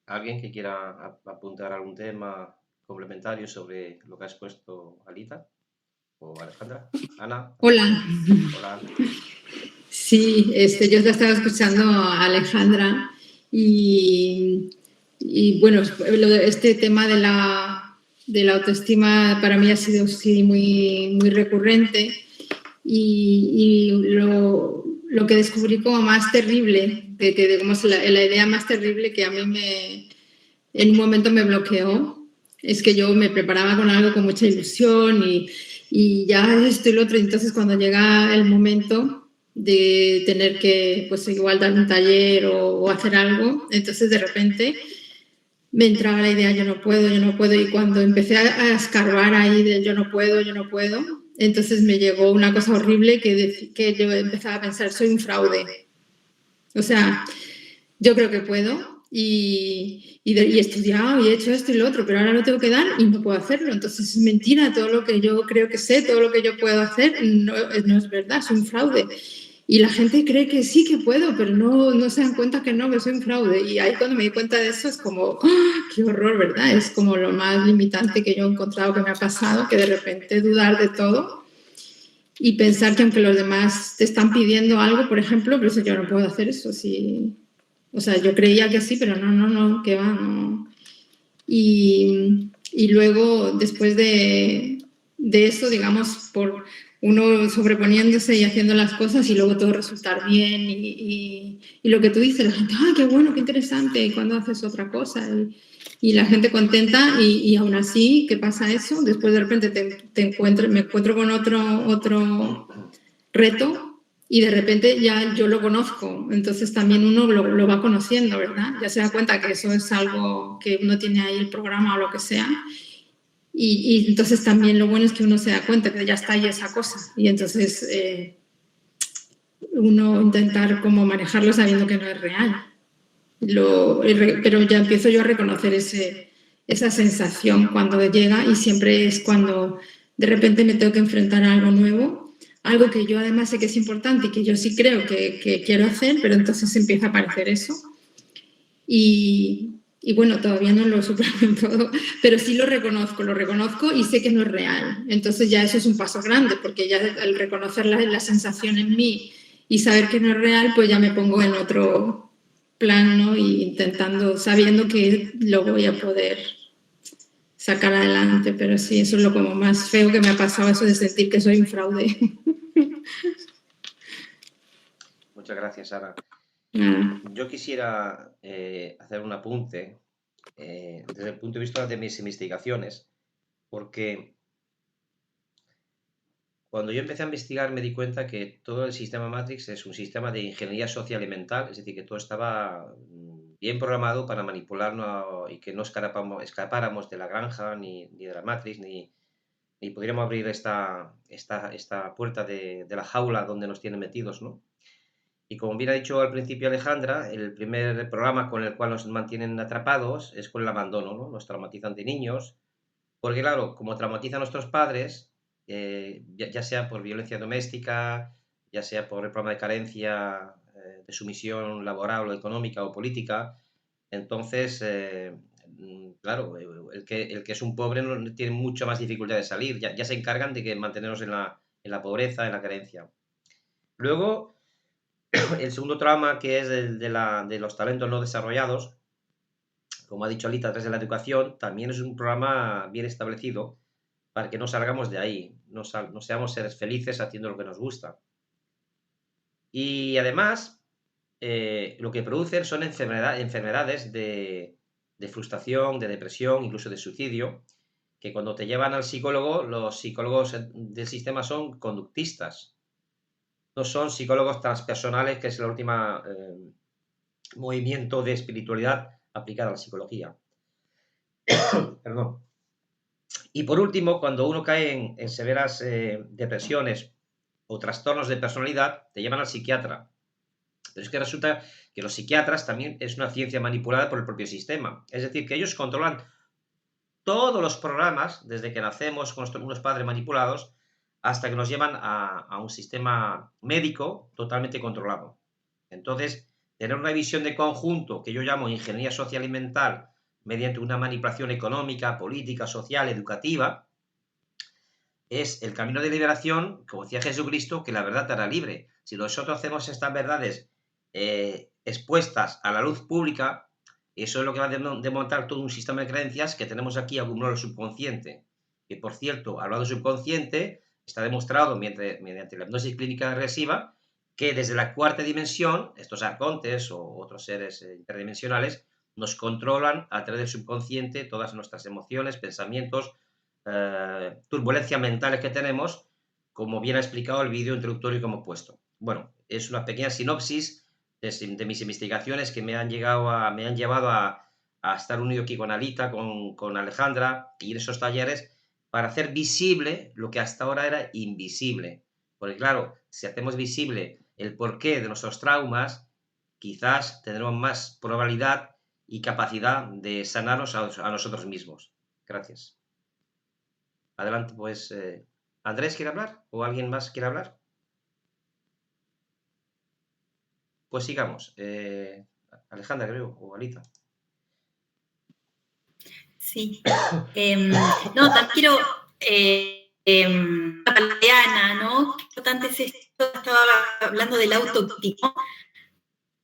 ¿Alguien que quiera apuntar algún tema complementario sobre lo que has puesto, Alita o Alejandra? Ana. Hola. Hola. Sí, yo estaba escuchando a Alejandra y bueno, este tema de la autoestima para mí ha sido sí, muy, muy recurrente, y lo que descubrí como más terrible, digamos, la idea más terrible que a mí en un momento me bloqueó, es que yo me preparaba con algo con mucha ilusión y ya esto y lo otro, y entonces cuando llega el momento de tener que, pues igual dar un taller o hacer algo, entonces de repente me entraba la idea, yo no puedo, y cuando empecé a escarbar ahí de yo no puedo, entonces me llegó una cosa horrible que yo empezaba a pensar, soy un fraude. O sea, yo creo que puedo y he estudiado y he hecho esto y lo otro, pero ahora lo tengo que dar y no puedo hacerlo. Entonces es mentira, todo lo que yo creo que sé, todo lo que yo puedo hacer, no es verdad, soy un fraude. Y la gente cree que sí que puedo, pero no se dan cuenta que no, que soy un fraude. Y ahí cuando me di cuenta de eso es como, ¡oh, qué horror!, ¿verdad? Es como lo más limitante que yo he encontrado, que me ha pasado, que de repente dudar de todo y pensar que aunque los demás te están pidiendo algo, por ejemplo, pero yo no puedo hacer eso. Sí. O sea, yo creía que sí, pero no, que va, no. Y luego, después de eso, digamos, por uno sobreponiéndose y haciendo las cosas y luego todo resultar bien y lo que tú dices, la gente, ¡ay, qué bueno, qué interesante!, y cuando haces otra cosa y la gente contenta y aún así, ¿qué pasa eso? Después de repente me encuentro con otro reto y de repente ya yo lo conozco, entonces también uno lo va conociendo, ¿verdad? Ya se da cuenta que eso es algo que uno tiene ahí el programa o lo que sea. Y entonces también lo bueno es que uno se da cuenta que ya está ahí esa cosa y entonces uno intentar como manejarlo sabiendo que no es real. Pero ya empiezo yo a reconocer esa sensación cuando llega, y siempre es cuando de repente me tengo que enfrentar a algo nuevo, algo que yo además sé que es importante y que yo sí creo que quiero hacer, pero entonces empieza a aparecer eso. Y bueno, todavía no lo supero todo, pero sí lo reconozco y sé que no es real. Entonces ya eso es un paso grande, porque ya al reconocer la sensación en mí y saber que no es real, pues ya me pongo en otro plan, ¿no? Y intentando, sabiendo que lo voy a poder sacar adelante. Pero sí, eso es lo como más feo que me ha pasado, eso de sentir que soy un fraude. Muchas gracias, Ana. Nada. Yo quisiera hacer un apunte desde el punto de vista de mis investigaciones, porque cuando yo empecé a investigar me di cuenta que todo el sistema Matrix es un sistema de ingeniería social y mental, es decir, que todo estaba bien programado para manipularnos y que no escapáramos de la granja, ni de la Matrix, ni podríamos abrir esta puerta de la jaula donde nos tienen metidos, ¿no? Y como bien ha dicho al principio Alejandra, el primer programa con el cual nos mantienen atrapados es con el abandono, ¿no? Nos traumatizan de niños, porque claro, como traumatizan a nuestros padres, ya sea por violencia doméstica, ya sea por el problema de carencia, de sumisión laboral o económica o política, entonces, claro, el que es un pobre no tiene mucha más dificultad de salir, ya se encargan de mantenernos en la pobreza, en la carencia. Luego, el segundo trauma, que es el de los talentos no desarrollados, como ha dicho Alita, a través de la educación, también es un programa bien establecido para que no salgamos de ahí, no seamos seres felices haciendo lo que nos gusta. Y además, lo que producen son enfermedades de frustración, de depresión, incluso de suicidio, que cuando te llevan al psicólogo, los psicólogos del sistema son conductistas. No son psicólogos transpersonales, que es el último movimiento de espiritualidad aplicada a la psicología. Perdón. Y por último, cuando uno cae en severas depresiones o trastornos de personalidad, te llevan al psiquiatra. Pero es que resulta que los psiquiatras también es una ciencia manipulada por el propio sistema. Es decir, que ellos controlan todos los programas, desde que nacemos con unos padres manipulados, hasta que nos llevan a un sistema médico totalmente controlado. Entonces, tener una visión de conjunto, que yo llamo ingeniería social y mental, mediante una manipulación económica, política, social, educativa, es el camino de liberación, como decía Jesucristo, que la verdad te hará libre. Si nosotros hacemos estas verdades expuestas a la luz pública, eso es lo que va a desmontar todo un sistema de creencias que tenemos aquí acumulado en el subconsciente. Que, por cierto, hablando del subconsciente, está demostrado mediante la hipnosis clínica regresiva que desde la cuarta dimensión, estos arcontes o otros seres interdimensionales, nos controlan a través del subconsciente todas nuestras emociones, pensamientos, turbulencias mentales que tenemos, como bien ha explicado el vídeo introductorio que hemos puesto. Bueno, es una pequeña sinopsis de mis investigaciones que me han llevado a estar unido aquí con Alita, con Alejandra, y en esos talleres para hacer visible lo que hasta ahora era invisible. Porque claro, si hacemos visible el porqué de nuestros traumas, quizás tendremos más probabilidad y capacidad de sanarnos a nosotros mismos. Gracias. Adelante, pues, ¿Andrés quiere hablar? ¿O alguien más quiere hablar? Pues sigamos. Alejandra, creo, o Alita. Sí. No, también quiero... Diana, ¿no? Qué importante es esto. Estaba hablando del autocrítico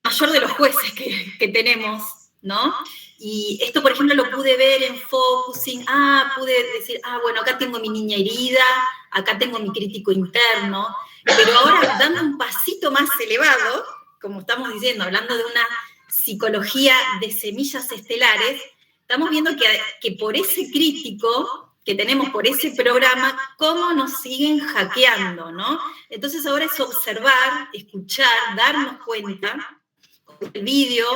mayor de los jueces que tenemos, ¿no? Y esto, por ejemplo, lo pude ver en Focusing. Pude decir, bueno, acá tengo mi niña herida, acá tengo mi crítico interno, pero ahora dando un pasito más elevado, como estamos diciendo, hablando de una psicología de semillas estelares, estamos viendo que por ese crítico que tenemos, por ese programa, cómo nos siguen hackeando, ¿no? Entonces ahora es observar, escuchar, darnos cuenta, el vídeo,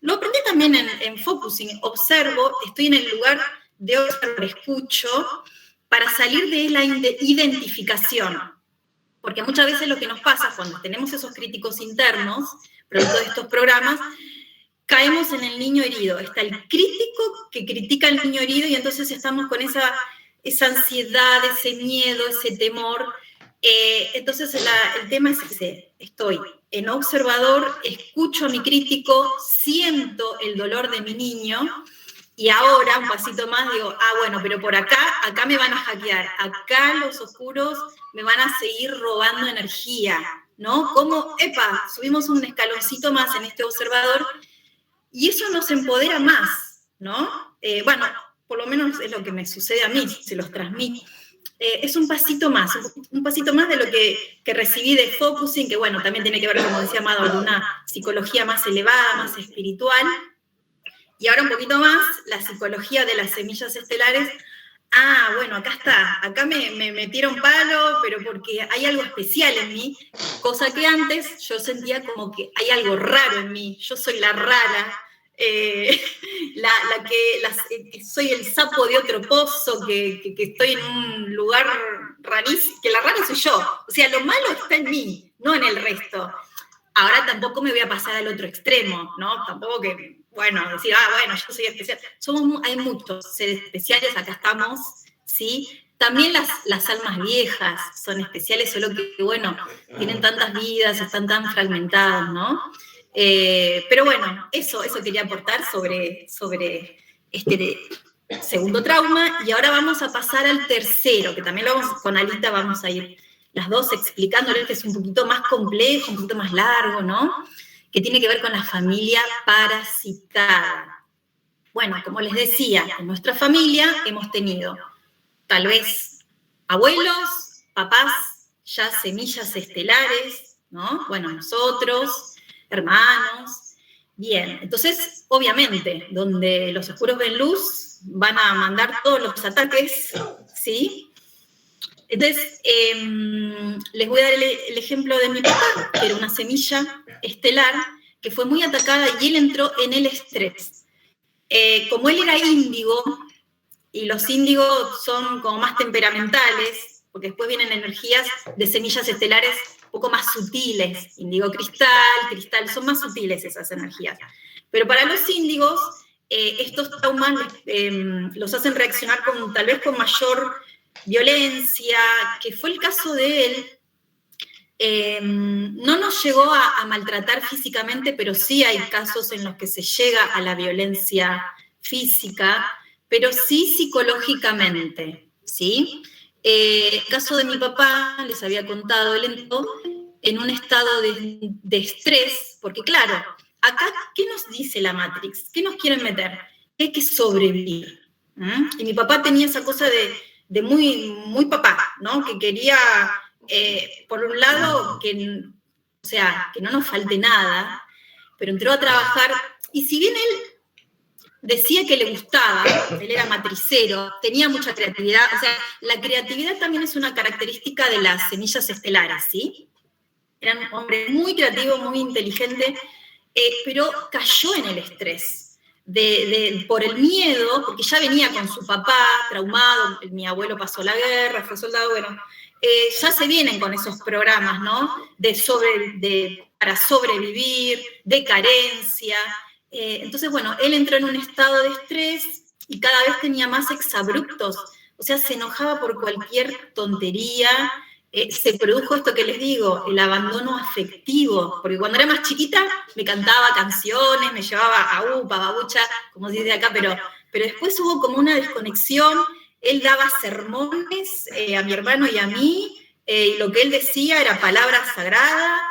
lo aprendí también en Focusing, observo, estoy en el lugar de observar, escucho, para salir de la identificación. Porque muchas veces lo que nos pasa cuando tenemos esos críticos internos, producto de estos programas, caemos en el niño herido. Está el crítico que critica al niño herido y entonces estamos con esa ansiedad, ese miedo, ese temor. Entonces el tema es ese, estoy en observador, escucho a mi crítico, siento el dolor de mi niño y ahora un pasito más digo, bueno, pero por acá me van a hackear, acá los oscuros me van a seguir robando energía, ¿no? Como, subimos un escaloncito más en este observador y eso nos empodera más, ¿no? Bueno, por lo menos es lo que me sucede a mí, se los transmito. Es un pasito más de lo que recibí de Focusing, que bueno, también tiene que ver, como decía Amado, con una psicología más elevada, más espiritual. Y ahora un poquito más, la psicología de las semillas estelares. Bueno, acá está, acá me metieron palo, pero porque hay algo especial en mí, cosa que antes yo sentía como que hay algo raro en mí, yo soy la rara, que soy el sapo de otro pozo, que estoy en un lugar rarísimo, que la rara soy yo. O sea, lo malo está en mí, no en el resto. Ahora tampoco me voy a pasar al otro extremo, ¿no? Tampoco que, bueno, decir, bueno, yo soy especial. Hay muchos seres especiales, acá estamos, ¿sí? También las almas viejas son especiales, solo que, bueno, tienen tantas vidas, están tan fragmentadas, ¿no? Pero bueno, eso quería aportar sobre este segundo trauma. Y ahora vamos a pasar al tercero, que también con Alita vamos a ir las dos explicándole, que es un poquito más complejo, un poquito más largo, ¿no? Que tiene que ver con la familia parasitada. Bueno, como les decía, en nuestra familia hemos tenido tal vez abuelos, papás, ya semillas estelares, ¿no? Bueno, nosotros, hermanos. Bien, entonces, obviamente, donde los oscuros ven luz, van a mandar todos los ataques, ¿sí? Entonces, les voy a dar el ejemplo de mi papá, que era una semilla estelar, que fue muy atacada y él entró en el estrés. Como él era índigo, y los índigos son como más temperamentales, porque después vienen energías de semillas estelares un poco más sutiles, índigo cristal, son más sutiles esas energías. Pero para los índigos, estos traumas los hacen reaccionar tal vez con mayor violencia, que fue el caso de él. No nos llegó a maltratar físicamente, pero sí hay casos en los que se llega a la violencia física, pero sí psicológicamente, ¿sí? El caso de mi papá, les había contado, él entró en un estado de estrés, porque claro, acá, ¿qué nos dice la Matrix? ¿Qué nos quieren meter? Que hay que sobrevivir. Y mi papá tenía esa cosa de muy, muy papá, ¿no? Que quería, por un lado, que no nos falte nada, pero entró a trabajar, y si bien él decía que le gustaba, él era matricero, tenía mucha creatividad, o sea, la creatividad también es una característica de las semillas estelares, ¿sí? Era un hombre muy creativo, muy inteligente, pero cayó en el estrés, por el miedo, porque ya venía con su papá traumado, mi abuelo pasó la guerra, fue soldado, bueno, ya se vienen con esos programas, ¿no? Para sobrevivir, de carencia. Entonces, bueno, él entró en un estado de estrés y cada vez tenía más exabruptos, o sea, se enojaba por cualquier tontería, se produjo esto que les digo, el abandono afectivo, porque cuando era más chiquita me cantaba canciones, me llevaba a upa, babucha, como se dice acá, pero después hubo como una desconexión, él daba sermones a mi hermano y a mí, y lo que él decía era palabra sagrada,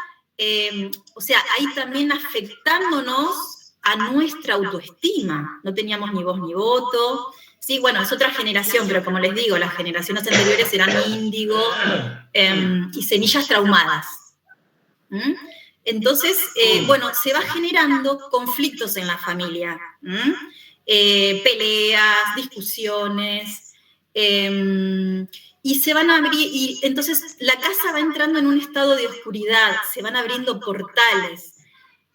o sea, ahí también afectándonos a nuestra autoestima. No teníamos ni voz ni voto. Sí, bueno, es otra generación, pero como les digo, las generaciones anteriores eran índigo y semillas traumadas. Entonces, bueno, se va generando conflictos en la familia. Peleas, discusiones, y se van a abrir, y entonces la casa va entrando en un estado de oscuridad, se van abriendo portales.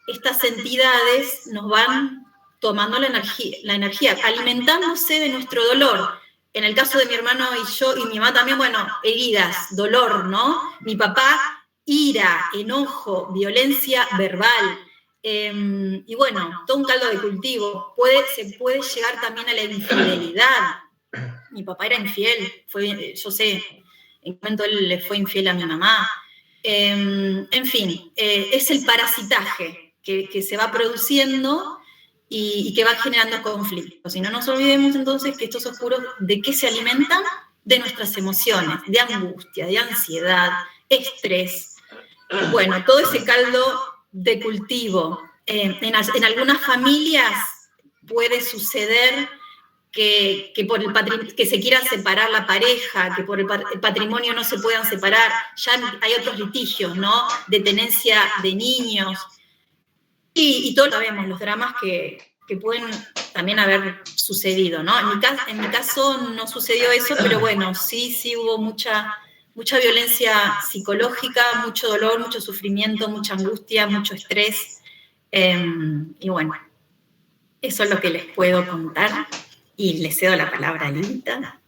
Estas entidades nos van tomando la energía, alimentándose de nuestro dolor. En el caso de mi hermano y yo, y mi mamá también, bueno, heridas, dolor, ¿no? Mi papá, ira, enojo, violencia verbal. Y bueno, todo un caldo de cultivo. Se puede llegar también a la infidelidad. Mi papá era infiel, yo sé, en un momento él le fue infiel a mi mamá. En fin, es el parasitaje que se va produciendo y que va generando conflictos. Y no nos olvidemos entonces que estos oscuros, ¿de qué se alimentan? De nuestras emociones, de angustia, de ansiedad, estrés. Bueno, todo ese caldo de cultivo. En algunas familias puede suceder que que se quiera separar la pareja, que por el patrimonio no se puedan separar. Ya hay otros litigios, ¿no? De tenencia de niños. Y todos sabemos los dramas que pueden también haber sucedido, ¿no? En mi caso no sucedió eso, pero bueno, sí hubo mucha violencia psicológica, mucho dolor, mucho sufrimiento, mucha angustia, mucho estrés. Y bueno, Eso es lo que les puedo contar y les cedo la palabra a Alita.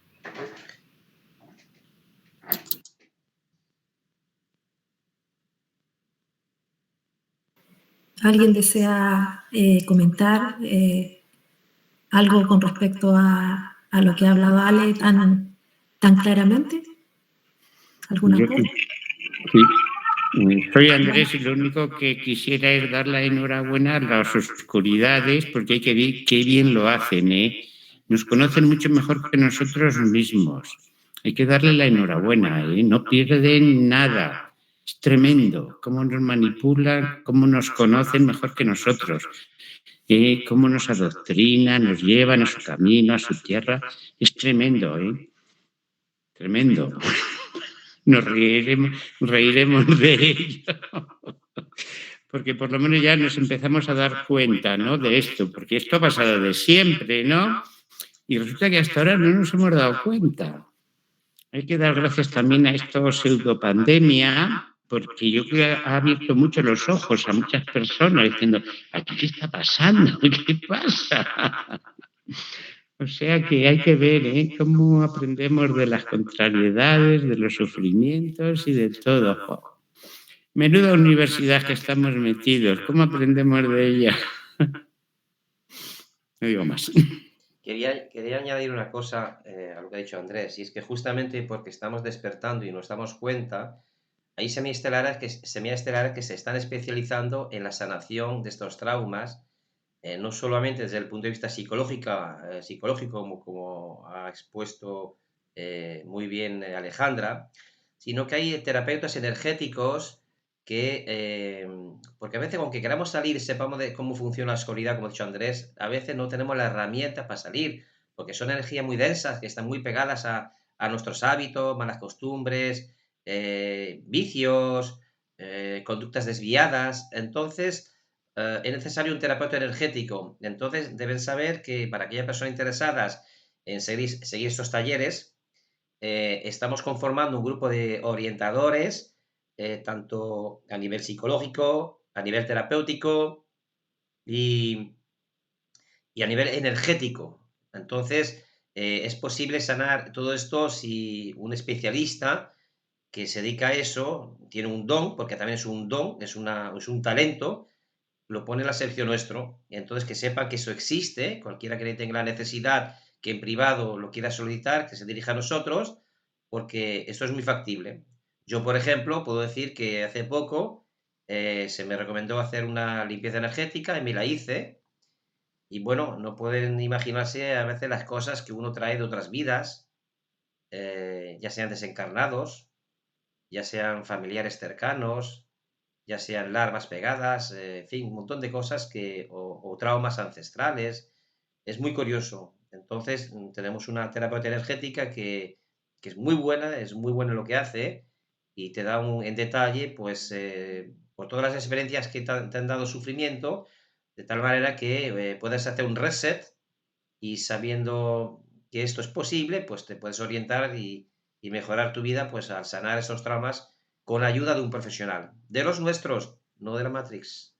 ¿Alguien desea comentar algo con respecto a lo que ha hablado Ale tan claramente? ¿Alguna cosa? Sí. Soy Andrés y lo único que quisiera es dar la enhorabuena a las oscuridades, porque hay que ver qué bien lo hacen, ¿eh? Nos conocen mucho mejor que nosotros mismos. Hay que darle la enhorabuena, ¿eh? No pierden nada. Es tremendo cómo nos manipulan, cómo nos conocen mejor que nosotros, cómo nos adoctrinan, nos llevan a su camino, a su tierra. Es tremendo, ¿eh? Tremendo. Nos reiremos de ello, porque por lo menos ya nos empezamos a dar cuenta, ¿no?, de esto, porque esto ha pasado de siempre, ¿no? Y resulta que hasta ahora no nos hemos dado cuenta. Hay que dar gracias también a esta pseudopandemia, porque yo creo que ha abierto mucho los ojos a muchas personas diciendo, ¿aquí qué está pasando? ¿Qué pasa? O sea que hay que ver cómo aprendemos de las contrariedades, de los sufrimientos y de todo. Menuda universidad que estamos metidos, ¿cómo aprendemos de ella? No digo más. Quería añadir una cosa a lo que ha dicho Andrés, y es que justamente porque estamos despertando y nos damos cuenta, hay semiestelares que se están especializando en la sanación de estos traumas, no solamente desde el punto de vista psicológico como ha expuesto muy bien Alejandra, sino que hay terapeutas energéticos que, porque a veces aunque queramos salir, sepamos de cómo funciona la oscuridad, como ha dicho Andrés, a veces no tenemos la herramienta para salir, porque son energías muy densas, que están muy pegadas a nuestros hábitos, malas costumbres, vicios, conductas desviadas. Entonces, es necesario un terapeuta energético. Entonces, deben saber que para aquellas personas interesadas en seguir estos talleres, estamos conformando un grupo de orientadores, tanto a nivel psicológico, a nivel terapéutico y a nivel energético. Entonces, es posible sanar todo esto si un especialista que se dedica a eso tiene un don, porque también es un don, es un talento, lo pone en la sección nuestro, y entonces que sepa que eso existe, cualquiera que tenga la necesidad, que en privado lo quiera solicitar, que se dirija a nosotros, porque esto es muy factible. Yo, por ejemplo, puedo decir que hace poco se me recomendó hacer una limpieza energética y me la hice, y bueno, no pueden imaginarse a veces las cosas que uno trae de otras vidas, ya sean desencarnados, ya sean familiares cercanos, ya sean larvas pegadas, en fin, un montón de cosas o traumas ancestrales. Es muy curioso. Entonces, tenemos una terapeuta energética que es muy buena lo que hace y te da en detalle, pues, por todas las experiencias que te han dado sufrimiento, de tal manera que puedes hacer un reset y sabiendo que esto es posible, pues te puedes orientar y mejorar tu vida, pues al sanar esos traumas con ayuda de un profesional, de los nuestros, no de la Matrix.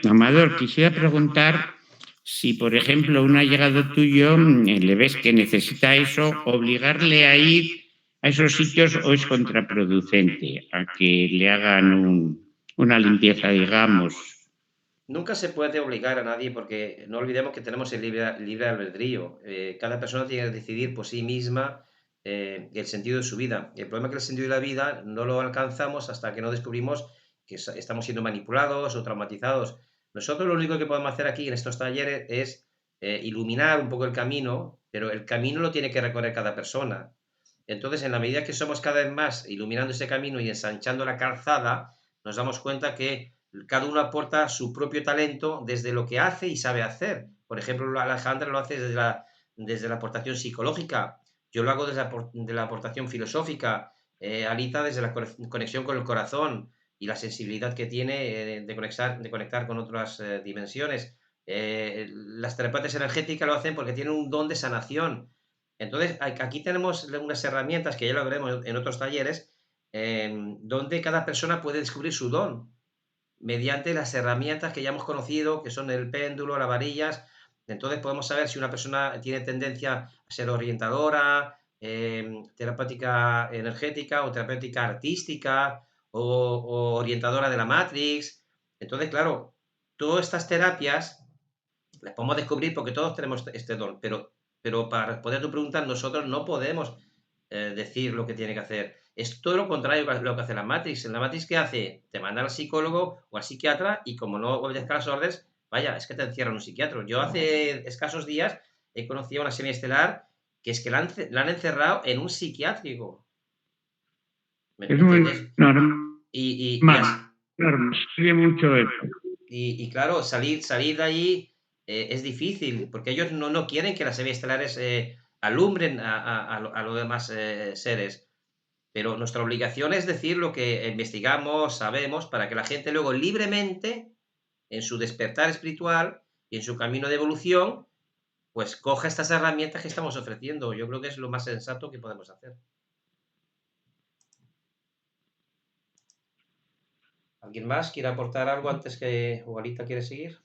Amador, quisiera preguntar si, por ejemplo, un allegado tuyo le ves que necesita eso, obligarle a ir a esos sitios o es contraproducente a que le hagan una limpieza, digamos. Nunca se puede obligar a nadie porque no olvidemos que tenemos el libre albedrío. Cada persona tiene que decidir por sí misma el sentido de su vida. El problema es que el sentido de la vida no lo alcanzamos hasta que no descubrimos que estamos siendo manipulados o traumatizados. Nosotros lo único que podemos hacer aquí en estos talleres es iluminar un poco el camino, pero el camino lo tiene que recorrer cada persona. Entonces, en la medida que somos cada vez más iluminando ese camino y ensanchando la calzada, nos damos cuenta que cada uno aporta su propio talento desde lo que hace y sabe hacer. Por ejemplo, Alejandra lo hace desde la aportación psicológica, yo lo hago desde la aportación filosófica, Alita desde la conexión con el corazón y la sensibilidad que tiene de conectar con otras dimensiones. Las terapeutas energéticas lo hacen porque tienen un don de sanación. Entonces, aquí tenemos unas herramientas que ya lo veremos en otros talleres, donde cada persona puede descubrir su don. mediante las herramientas que ya hemos conocido, que son el péndulo, las varillas. Entonces podemos saber si una persona tiene tendencia a ser orientadora, terapéutica energética o terapéutica artística o orientadora de la Matrix. Entonces, claro, todas estas terapias las podemos descubrir porque todos tenemos este don, pero para responder a tu pregunta, nosotros no podemos decir lo que tiene que hacer. Es todo lo contrario a lo que hace la Matrix. En la Matrix, ¿qué hace? Te manda al psicólogo o al psiquiatra y como no obedezca las órdenes, vaya, es que te encierran un psiquiatra. Yo hace escasos días he conocido a una semiestelar que es que la han encerrado en un psiquiátrico. ¿Me Es muy entiendes? normal. Y Sigue mucho eso. Y claro, salir de ahí es difícil, porque ellos no quieren que las semiestelares alumbren a los demás seres. Pero nuestra obligación es decir lo que investigamos, sabemos, para que la gente luego libremente, en su despertar espiritual y en su camino de evolución, pues coja estas herramientas que estamos ofreciendo. Yo creo que es lo más sensato que podemos hacer. ¿Alguien más quiere aportar algo antes que Ugalita quiere seguir?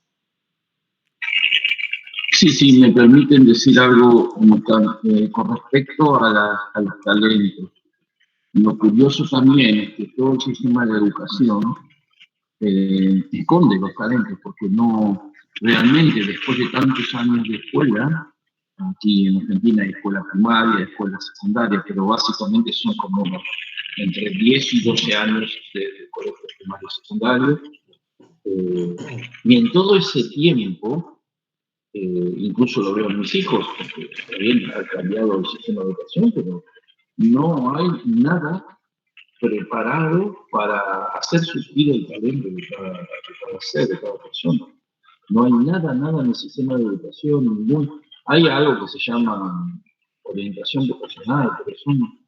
Sí, me permiten decir algo con respecto a los talentos. Lo curioso también es que todo el sistema de educación esconde los talentos, porque no, realmente después de tantos años de escuela, aquí en Argentina hay escuela primaria, escuela secundaria, pero básicamente son como entre 10 y 12 años de colegio primario y secundario. Y en todo ese tiempo, incluso lo veo en mis hijos, porque también ha cambiado el sistema de educación, pero no hay nada preparado para hacer surgir el talento de cada ser, de cada persona. No hay nada en el sistema de educación. Hay algo que se llama orientación vocacional, pero son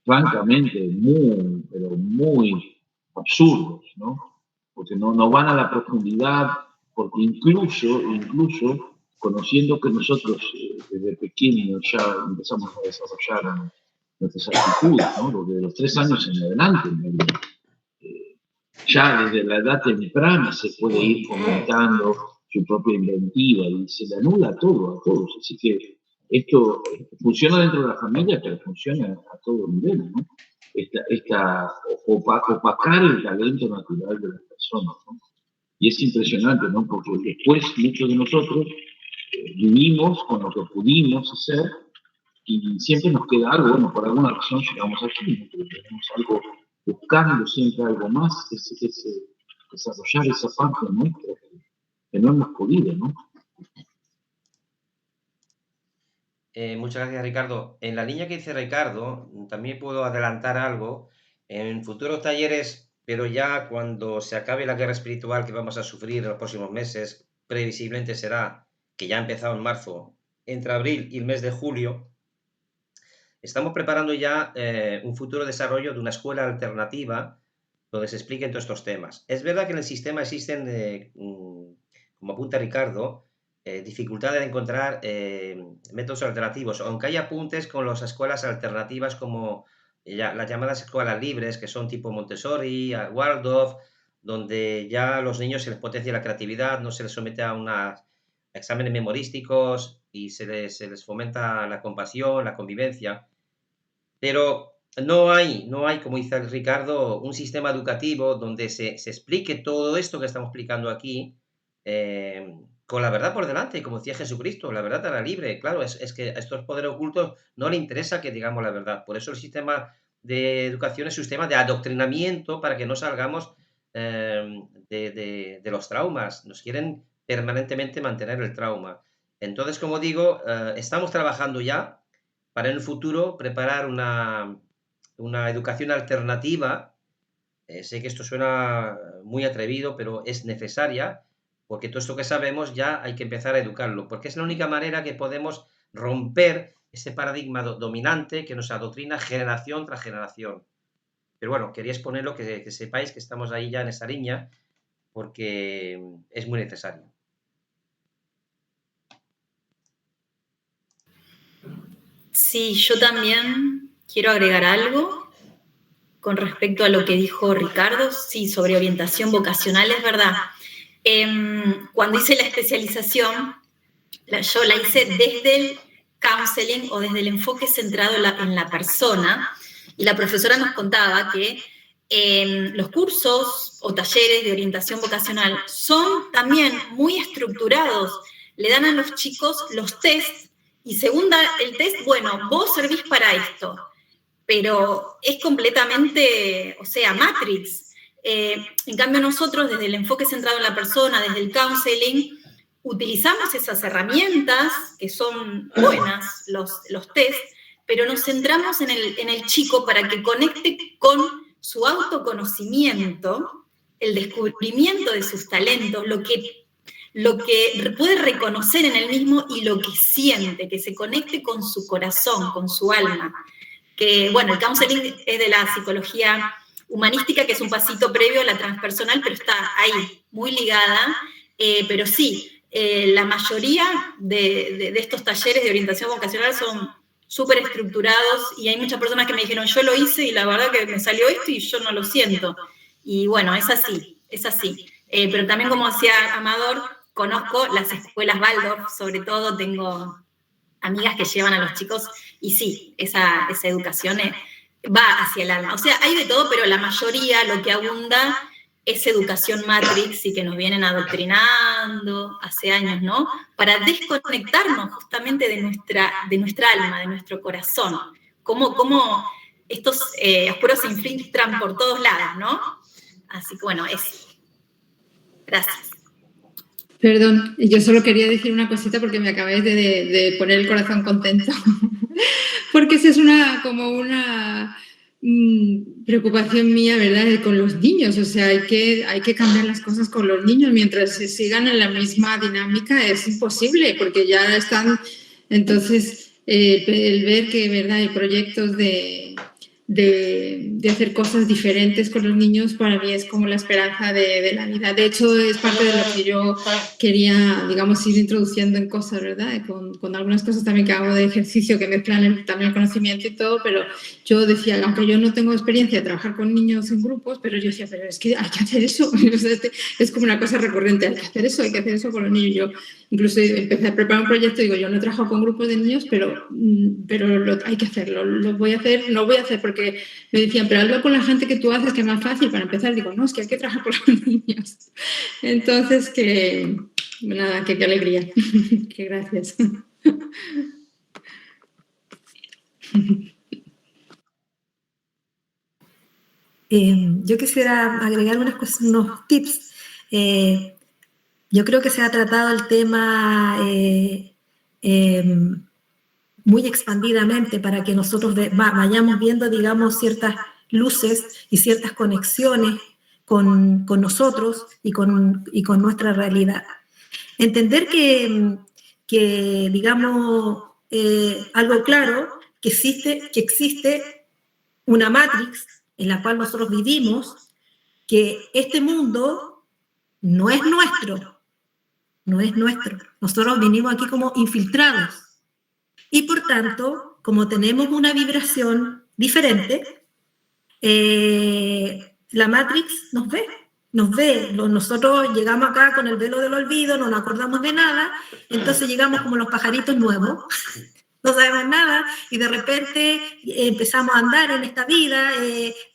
francamente muy absurdos, ¿no? Porque no van a la profundidad, porque incluso conociendo que nosotros desde pequeños ya empezamos a desarrollar nuestras actitudes, ¿no? Desde los 3 años en adelante, ya desde la edad temprana se puede ir fomentando su propia inventiva y se le anula a todos. Así que esto funciona dentro de la familia, pero funciona a todo nivel, ¿no? Opacar el talento natural de las personas, ¿no? Y es impresionante, ¿no? Porque después muchos de nosotros vivimos con lo que pudimos hacer y siempre nos queda algo, bueno, por alguna razón llegamos aquí, ¿no? Tenemos algo, buscando siempre algo más, desarrollar esa parte nuestra que no hemos podido, ¿no? Muchas gracias, Ricardo. En la línea que dice Ricardo, también puedo adelantar algo. En futuros talleres, pero ya cuando se acabe la guerra espiritual que vamos a sufrir en los próximos meses, previsiblemente será, que ya ha empezado en marzo, entre abril y el mes de julio, estamos preparando ya un futuro desarrollo de una escuela alternativa donde se expliquen todos estos temas. Es verdad que en el sistema existen, como apunta Ricardo, dificultades de encontrar métodos alternativos, aunque hay apuntes con las escuelas alternativas como las llamadas escuelas libres, que son tipo Montessori, Waldorf, donde ya a los niños se les potencia la creatividad, no se les somete a unos exámenes memorísticos y se les fomenta la compasión, la convivencia. Pero no hay, como dice Ricardo, un sistema educativo donde se explique todo esto que estamos explicando aquí con la verdad por delante, como decía Jesucristo, la verdad hará libre. Claro, es que a estos poderes ocultos no les interesa que digamos la verdad. Por eso el sistema de educación es un sistema de adoctrinamiento para que no salgamos de los traumas. Nos quieren permanentemente mantener el trauma. Entonces, como digo, estamos trabajando ya para en el futuro preparar una educación alternativa. Sé que esto suena muy atrevido, pero es necesaria, porque todo esto que sabemos ya hay que empezar a educarlo, porque es la única manera que podemos romper ese paradigma dominante que nos adoctrina generación tras generación. Pero bueno, quería exponerlo, que sepáis que estamos ahí ya en esa línea, porque es muy necesario. Sí, yo también quiero agregar algo con respecto a lo que dijo Ricardo, sí, sobre orientación vocacional, es verdad. Cuando hice la especialización, yo la hice desde el counseling o desde el enfoque centrado en la persona, y la profesora nos contaba que los cursos o talleres de orientación vocacional son también muy estructurados. Le dan a los chicos los tests, y según el test, bueno, vos servís para esto, pero es completamente, o sea, Matrix. En cambio nosotros, desde el enfoque centrado en la persona, desde el counseling, utilizamos esas herramientas que son buenas, los test, pero nos centramos en el chico para que conecte con su autoconocimiento, el descubrimiento de sus talentos, lo que puede reconocer en él mismo y lo que siente, que se conecte con su corazón, con su alma. Que, bueno, el counseling es de la psicología humanística, que es un pasito previo a la transpersonal, pero está ahí, muy ligada. Pero sí, la mayoría de estos talleres de orientación vocacional son súper estructurados, y hay muchas personas que me dijeron, yo lo hice y la verdad que me salió esto y yo no lo siento. Y bueno, es así, es así. Pero también, como decía Amador, conozco las escuelas Waldorf, sobre todo tengo amigas que llevan a los chicos, y sí, esa educación va hacia el alma. O sea, hay de todo, pero la mayoría, lo que abunda, es educación Matrix, y que nos vienen adoctrinando hace años, ¿no? Para desconectarnos justamente de nuestra alma, de nuestro corazón. Cómo estos oscuros se infiltran por todos lados, ¿no? Así que bueno, eso. Gracias. Perdón, yo solo quería decir una cosita porque me acabáis de poner el corazón contento. Porque esa es una preocupación mía, ¿verdad?, con los niños. O sea, hay que cambiar las cosas con los niños. Mientras se sigan en la misma dinámica es imposible, porque ya están... Entonces, el ver que, ¿verdad?, hay proyectos de hacer cosas diferentes con los niños, para mí es como la esperanza de la vida. De hecho, es parte de lo que yo quería, digamos, ir introduciendo en cosas, ¿verdad? Con algunas cosas también que hago de ejercicio, que mezclan también el conocimiento y todo, pero yo decía, aunque yo no tengo experiencia de trabajar con niños en grupos, pero yo decía, pero es que hay que hacer eso. Es como una cosa recurrente, hay que hacer eso con los niños. Yo incluso empecé a preparar un proyecto y digo, yo no he trabajado con grupos de niños, pero hay que hacerlo. No voy a hacer porque me decían, pero hazlo con la gente que tú haces, que es más fácil. Para empezar, digo, no, es que hay que trabajar con los niños. Entonces, nada, qué alegría. Qué gracias. Yo quisiera agregar unos tips. Yo creo que se ha tratado el tema muy expandidamente, para que nosotros vayamos viendo, digamos, ciertas luces y ciertas conexiones con nosotros y con nuestra realidad. Entender que digamos, algo claro, que existe una matrix en la cual nosotros vivimos, que este mundo no es nuestro. Nosotros vinimos aquí como infiltrados. Y por tanto, como tenemos una vibración diferente, la Matrix nos ve. Nosotros llegamos acá con el velo del olvido, no nos acordamos de nada, entonces llegamos como los pajaritos nuevos, no sabemos nada, y de repente empezamos a andar en esta vida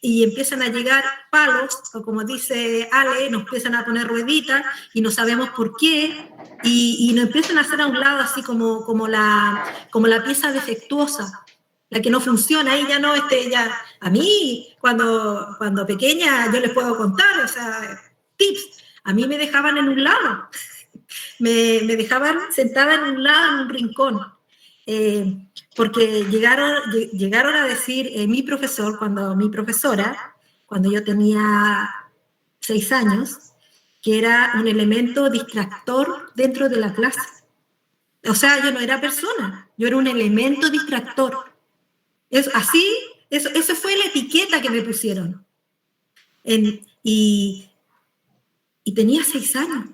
y empiezan a llegar palos, o como dice Ale, nos empiezan a poner rueditas y no sabemos por qué, y nos empiezan a hacer a un lado así como la pieza defectuosa, la que no funciona. Ahí ya no, ya, a mí cuando pequeña yo les puedo contar, o sea, tips, a mí me dejaban en un lado, me dejaban sentada en un lado, en un rincón. Porque llegaron a decir mi profesora, cuando yo tenía 6 años, que era un elemento distractor dentro de la clase. O sea, yo no era persona, yo era un elemento distractor. Eso fue la etiqueta que me pusieron. Y tenía 6 años.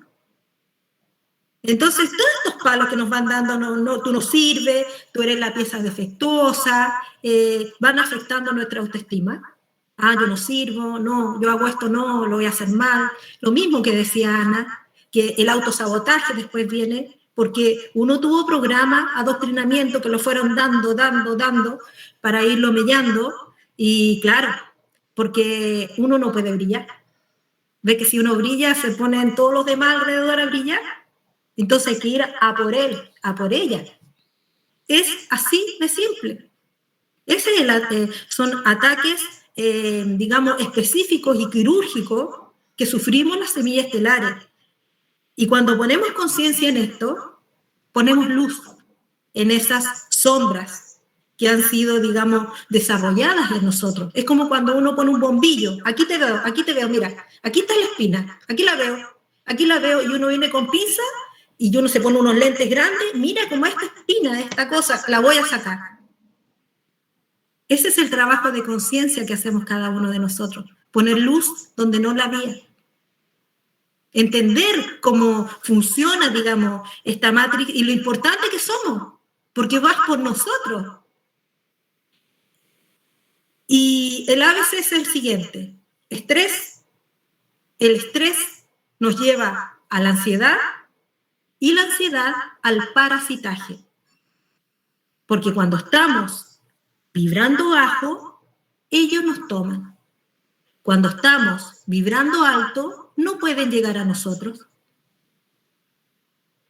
Entonces, todos estos palos que nos van dando, tú no sirves, tú eres la pieza defectuosa, van afectando nuestra autoestima. yo no sirvo, no, yo hago esto, no, lo voy a hacer mal. Lo mismo que decía Ana, que el autosabotaje después viene porque uno tuvo programa, adoctrinamiento, que lo fueron dando, para irlo mellando, y claro, porque uno no puede brillar. Ve que si uno brilla, se ponen todos los demás alrededor a brillar, entonces hay que ir a por él, a por ella. Es así de simple. Son ataques, digamos, específicos y quirúrgicos que sufrimos las semillas estelares. Y cuando ponemos conciencia en esto, ponemos luz en esas sombras que han sido, digamos, desarrolladas en nosotros. Es como cuando uno pone un bombillo. Aquí te veo, mira, aquí está la espina, aquí la veo, y uno viene con pinza y uno se pone unos lentes grandes, mira como esta espina, esta cosa, la voy a sacar. Ese es el trabajo de conciencia que hacemos cada uno de nosotros, poner luz donde no la había. Entender cómo funciona, digamos, esta matriz y lo importante que somos, porque vas por nosotros. Y el ABC es el siguiente: estrés. El estrés nos lleva a la ansiedad y la ansiedad al parasitaje. Porque cuando estamos vibrando bajo, ellos nos toman. Cuando estamos vibrando alto, no pueden llegar a nosotros.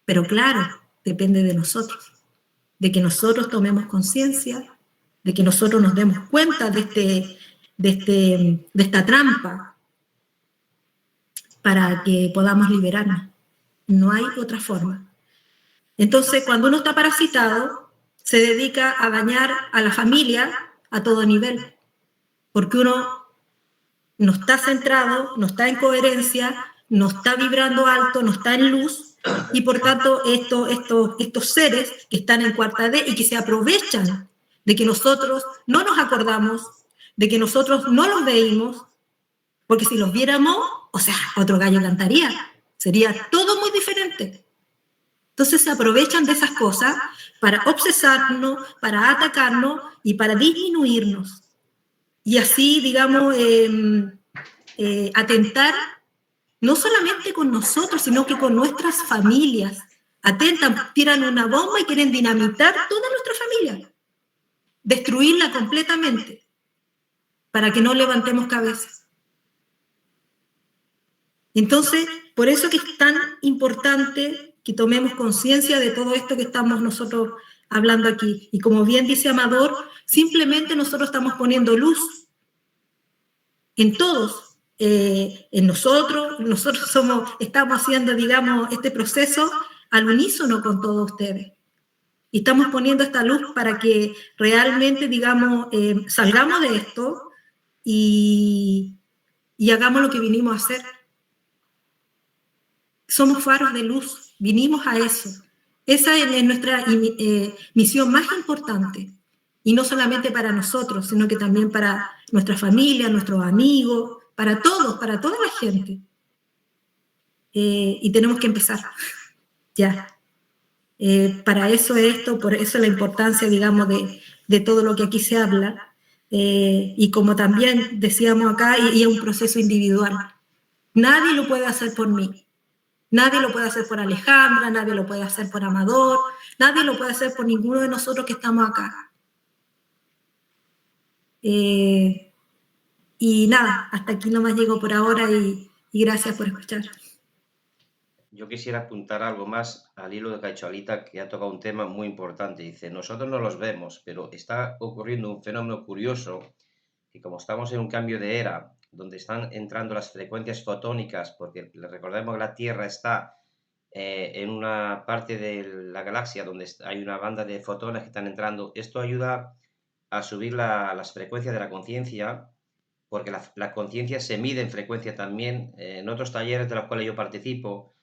Pero claro, depende de nosotros, de que nosotros tomemos conciencia, de que nosotros nos demos cuenta de esta trampa para que podamos liberarnos. No hay otra forma. Entonces, cuando uno está parasitado, se dedica a dañar a la familia a todo nivel, porque uno no está centrado, no está en coherencia, no está vibrando alto, no está en luz, y por tanto estos seres que están en cuarta D y que se aprovechan de que nosotros no nos acordamos, de que nosotros no los veíamos, porque si los viéramos, o sea, otro gallo cantaría, sería todo muy diferente. Entonces se aprovechan de esas cosas para obsesarnos, para atacarnos y para disminuirnos. Y así, digamos, atentar no solamente con nosotros, sino que con nuestras familias. Atentan, tiran una bomba y quieren dinamitar toda nuestra familia. Destruirla completamente para que no levantemos cabeza. Entonces, por eso que es tan importante que tomemos conciencia de todo esto que estamos nosotros hablando aquí. Y como bien dice Amador, simplemente nosotros estamos poniendo luz en todos, en nosotros estamos haciendo, digamos, este proceso al unísono con todos ustedes. Y estamos poniendo esta luz para que realmente, digamos, salgamos de esto y hagamos lo que vinimos a hacer. Somos faros de luz, vinimos a eso. Esa es nuestra misión más importante. Y no solamente para nosotros, sino que también para nuestra familia, nuestros amigos, para todos, para toda la gente. Y tenemos que empezar, ya. Para eso esto, por eso la importancia, digamos, de todo lo que aquí se habla. Y como también decíamos acá, y es un proceso individual. Nadie lo puede hacer por mí. Nadie lo puede hacer por Alejandra, nadie lo puede hacer por Amador, nadie lo puede hacer por ninguno de nosotros que estamos acá. Y nada, hasta aquí nomás llego por ahora y gracias por escuchar. Yo quisiera apuntar algo más al hilo de Caicholita, que ha tocado un tema muy importante. Dice, nosotros no los vemos, pero está ocurriendo un fenómeno curioso, que como estamos en un cambio de era, donde están entrando las frecuencias fotónicas, porque recordemos que la Tierra está en una parte de la galaxia donde hay una banda de fotones que están entrando. Esto ayuda a subir las frecuencias de la conciencia, porque la conciencia se mide en frecuencia también. En otros talleres de los cuales yo participo,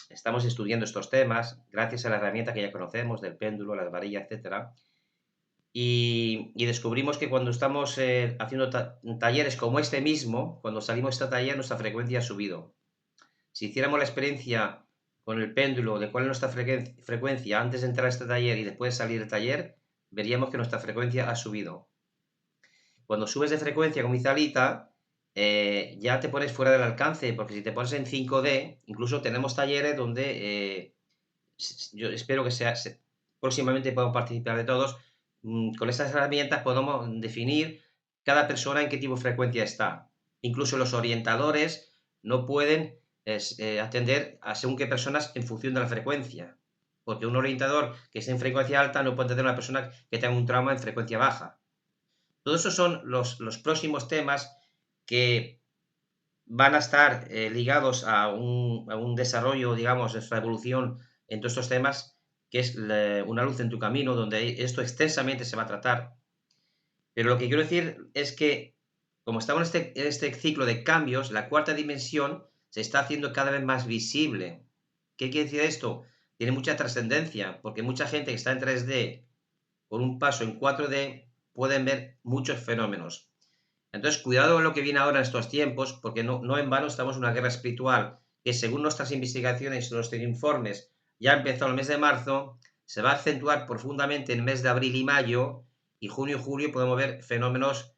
estamos estudiando estos temas, gracias a la herramienta que ya conocemos, del péndulo, las varillas, etcétera. Y descubrimos que cuando estamos haciendo talleres como este mismo, cuando salimos de este taller, nuestra frecuencia ha subido. Si hiciéramos la experiencia con el péndulo de cuál es nuestra frecuencia antes de entrar a este taller y después de salir del taller, veríamos que nuestra frecuencia ha subido. cuando subes de frecuencia, como dice Alita, ya te pones fuera del alcance, porque si te pones en 5D, incluso tenemos talleres donde yo espero que próximamente podamos participar de todos. Con estas herramientas podemos definir cada persona en qué tipo de frecuencia está. Incluso los orientadores no pueden atender a según qué personas en función de la frecuencia. Porque un orientador que esté en frecuencia alta no puede atender a una persona que tenga un trauma en frecuencia baja. Todos esos son los próximos temas que van a estar ligados a un desarrollo, digamos, de nuestra evolución en todos estos temas, que es una luz en tu camino, donde esto extensamente se va a tratar. Pero lo que quiero decir es que, como estamos en este ciclo de cambios, la cuarta dimensión se está haciendo cada vez más visible. ¿Qué quiere decir esto? Tiene mucha trascendencia, porque mucha gente que está en 3D, por un paso en 4D, pueden ver muchos fenómenos. Entonces, cuidado con lo que viene ahora en estos tiempos, porque no en vano estamos en una guerra espiritual, que según nuestras investigaciones y nuestros informes, ya empezó el mes de marzo, se va a acentuar profundamente en el mes de abril y mayo, y junio y julio podemos ver fenómenos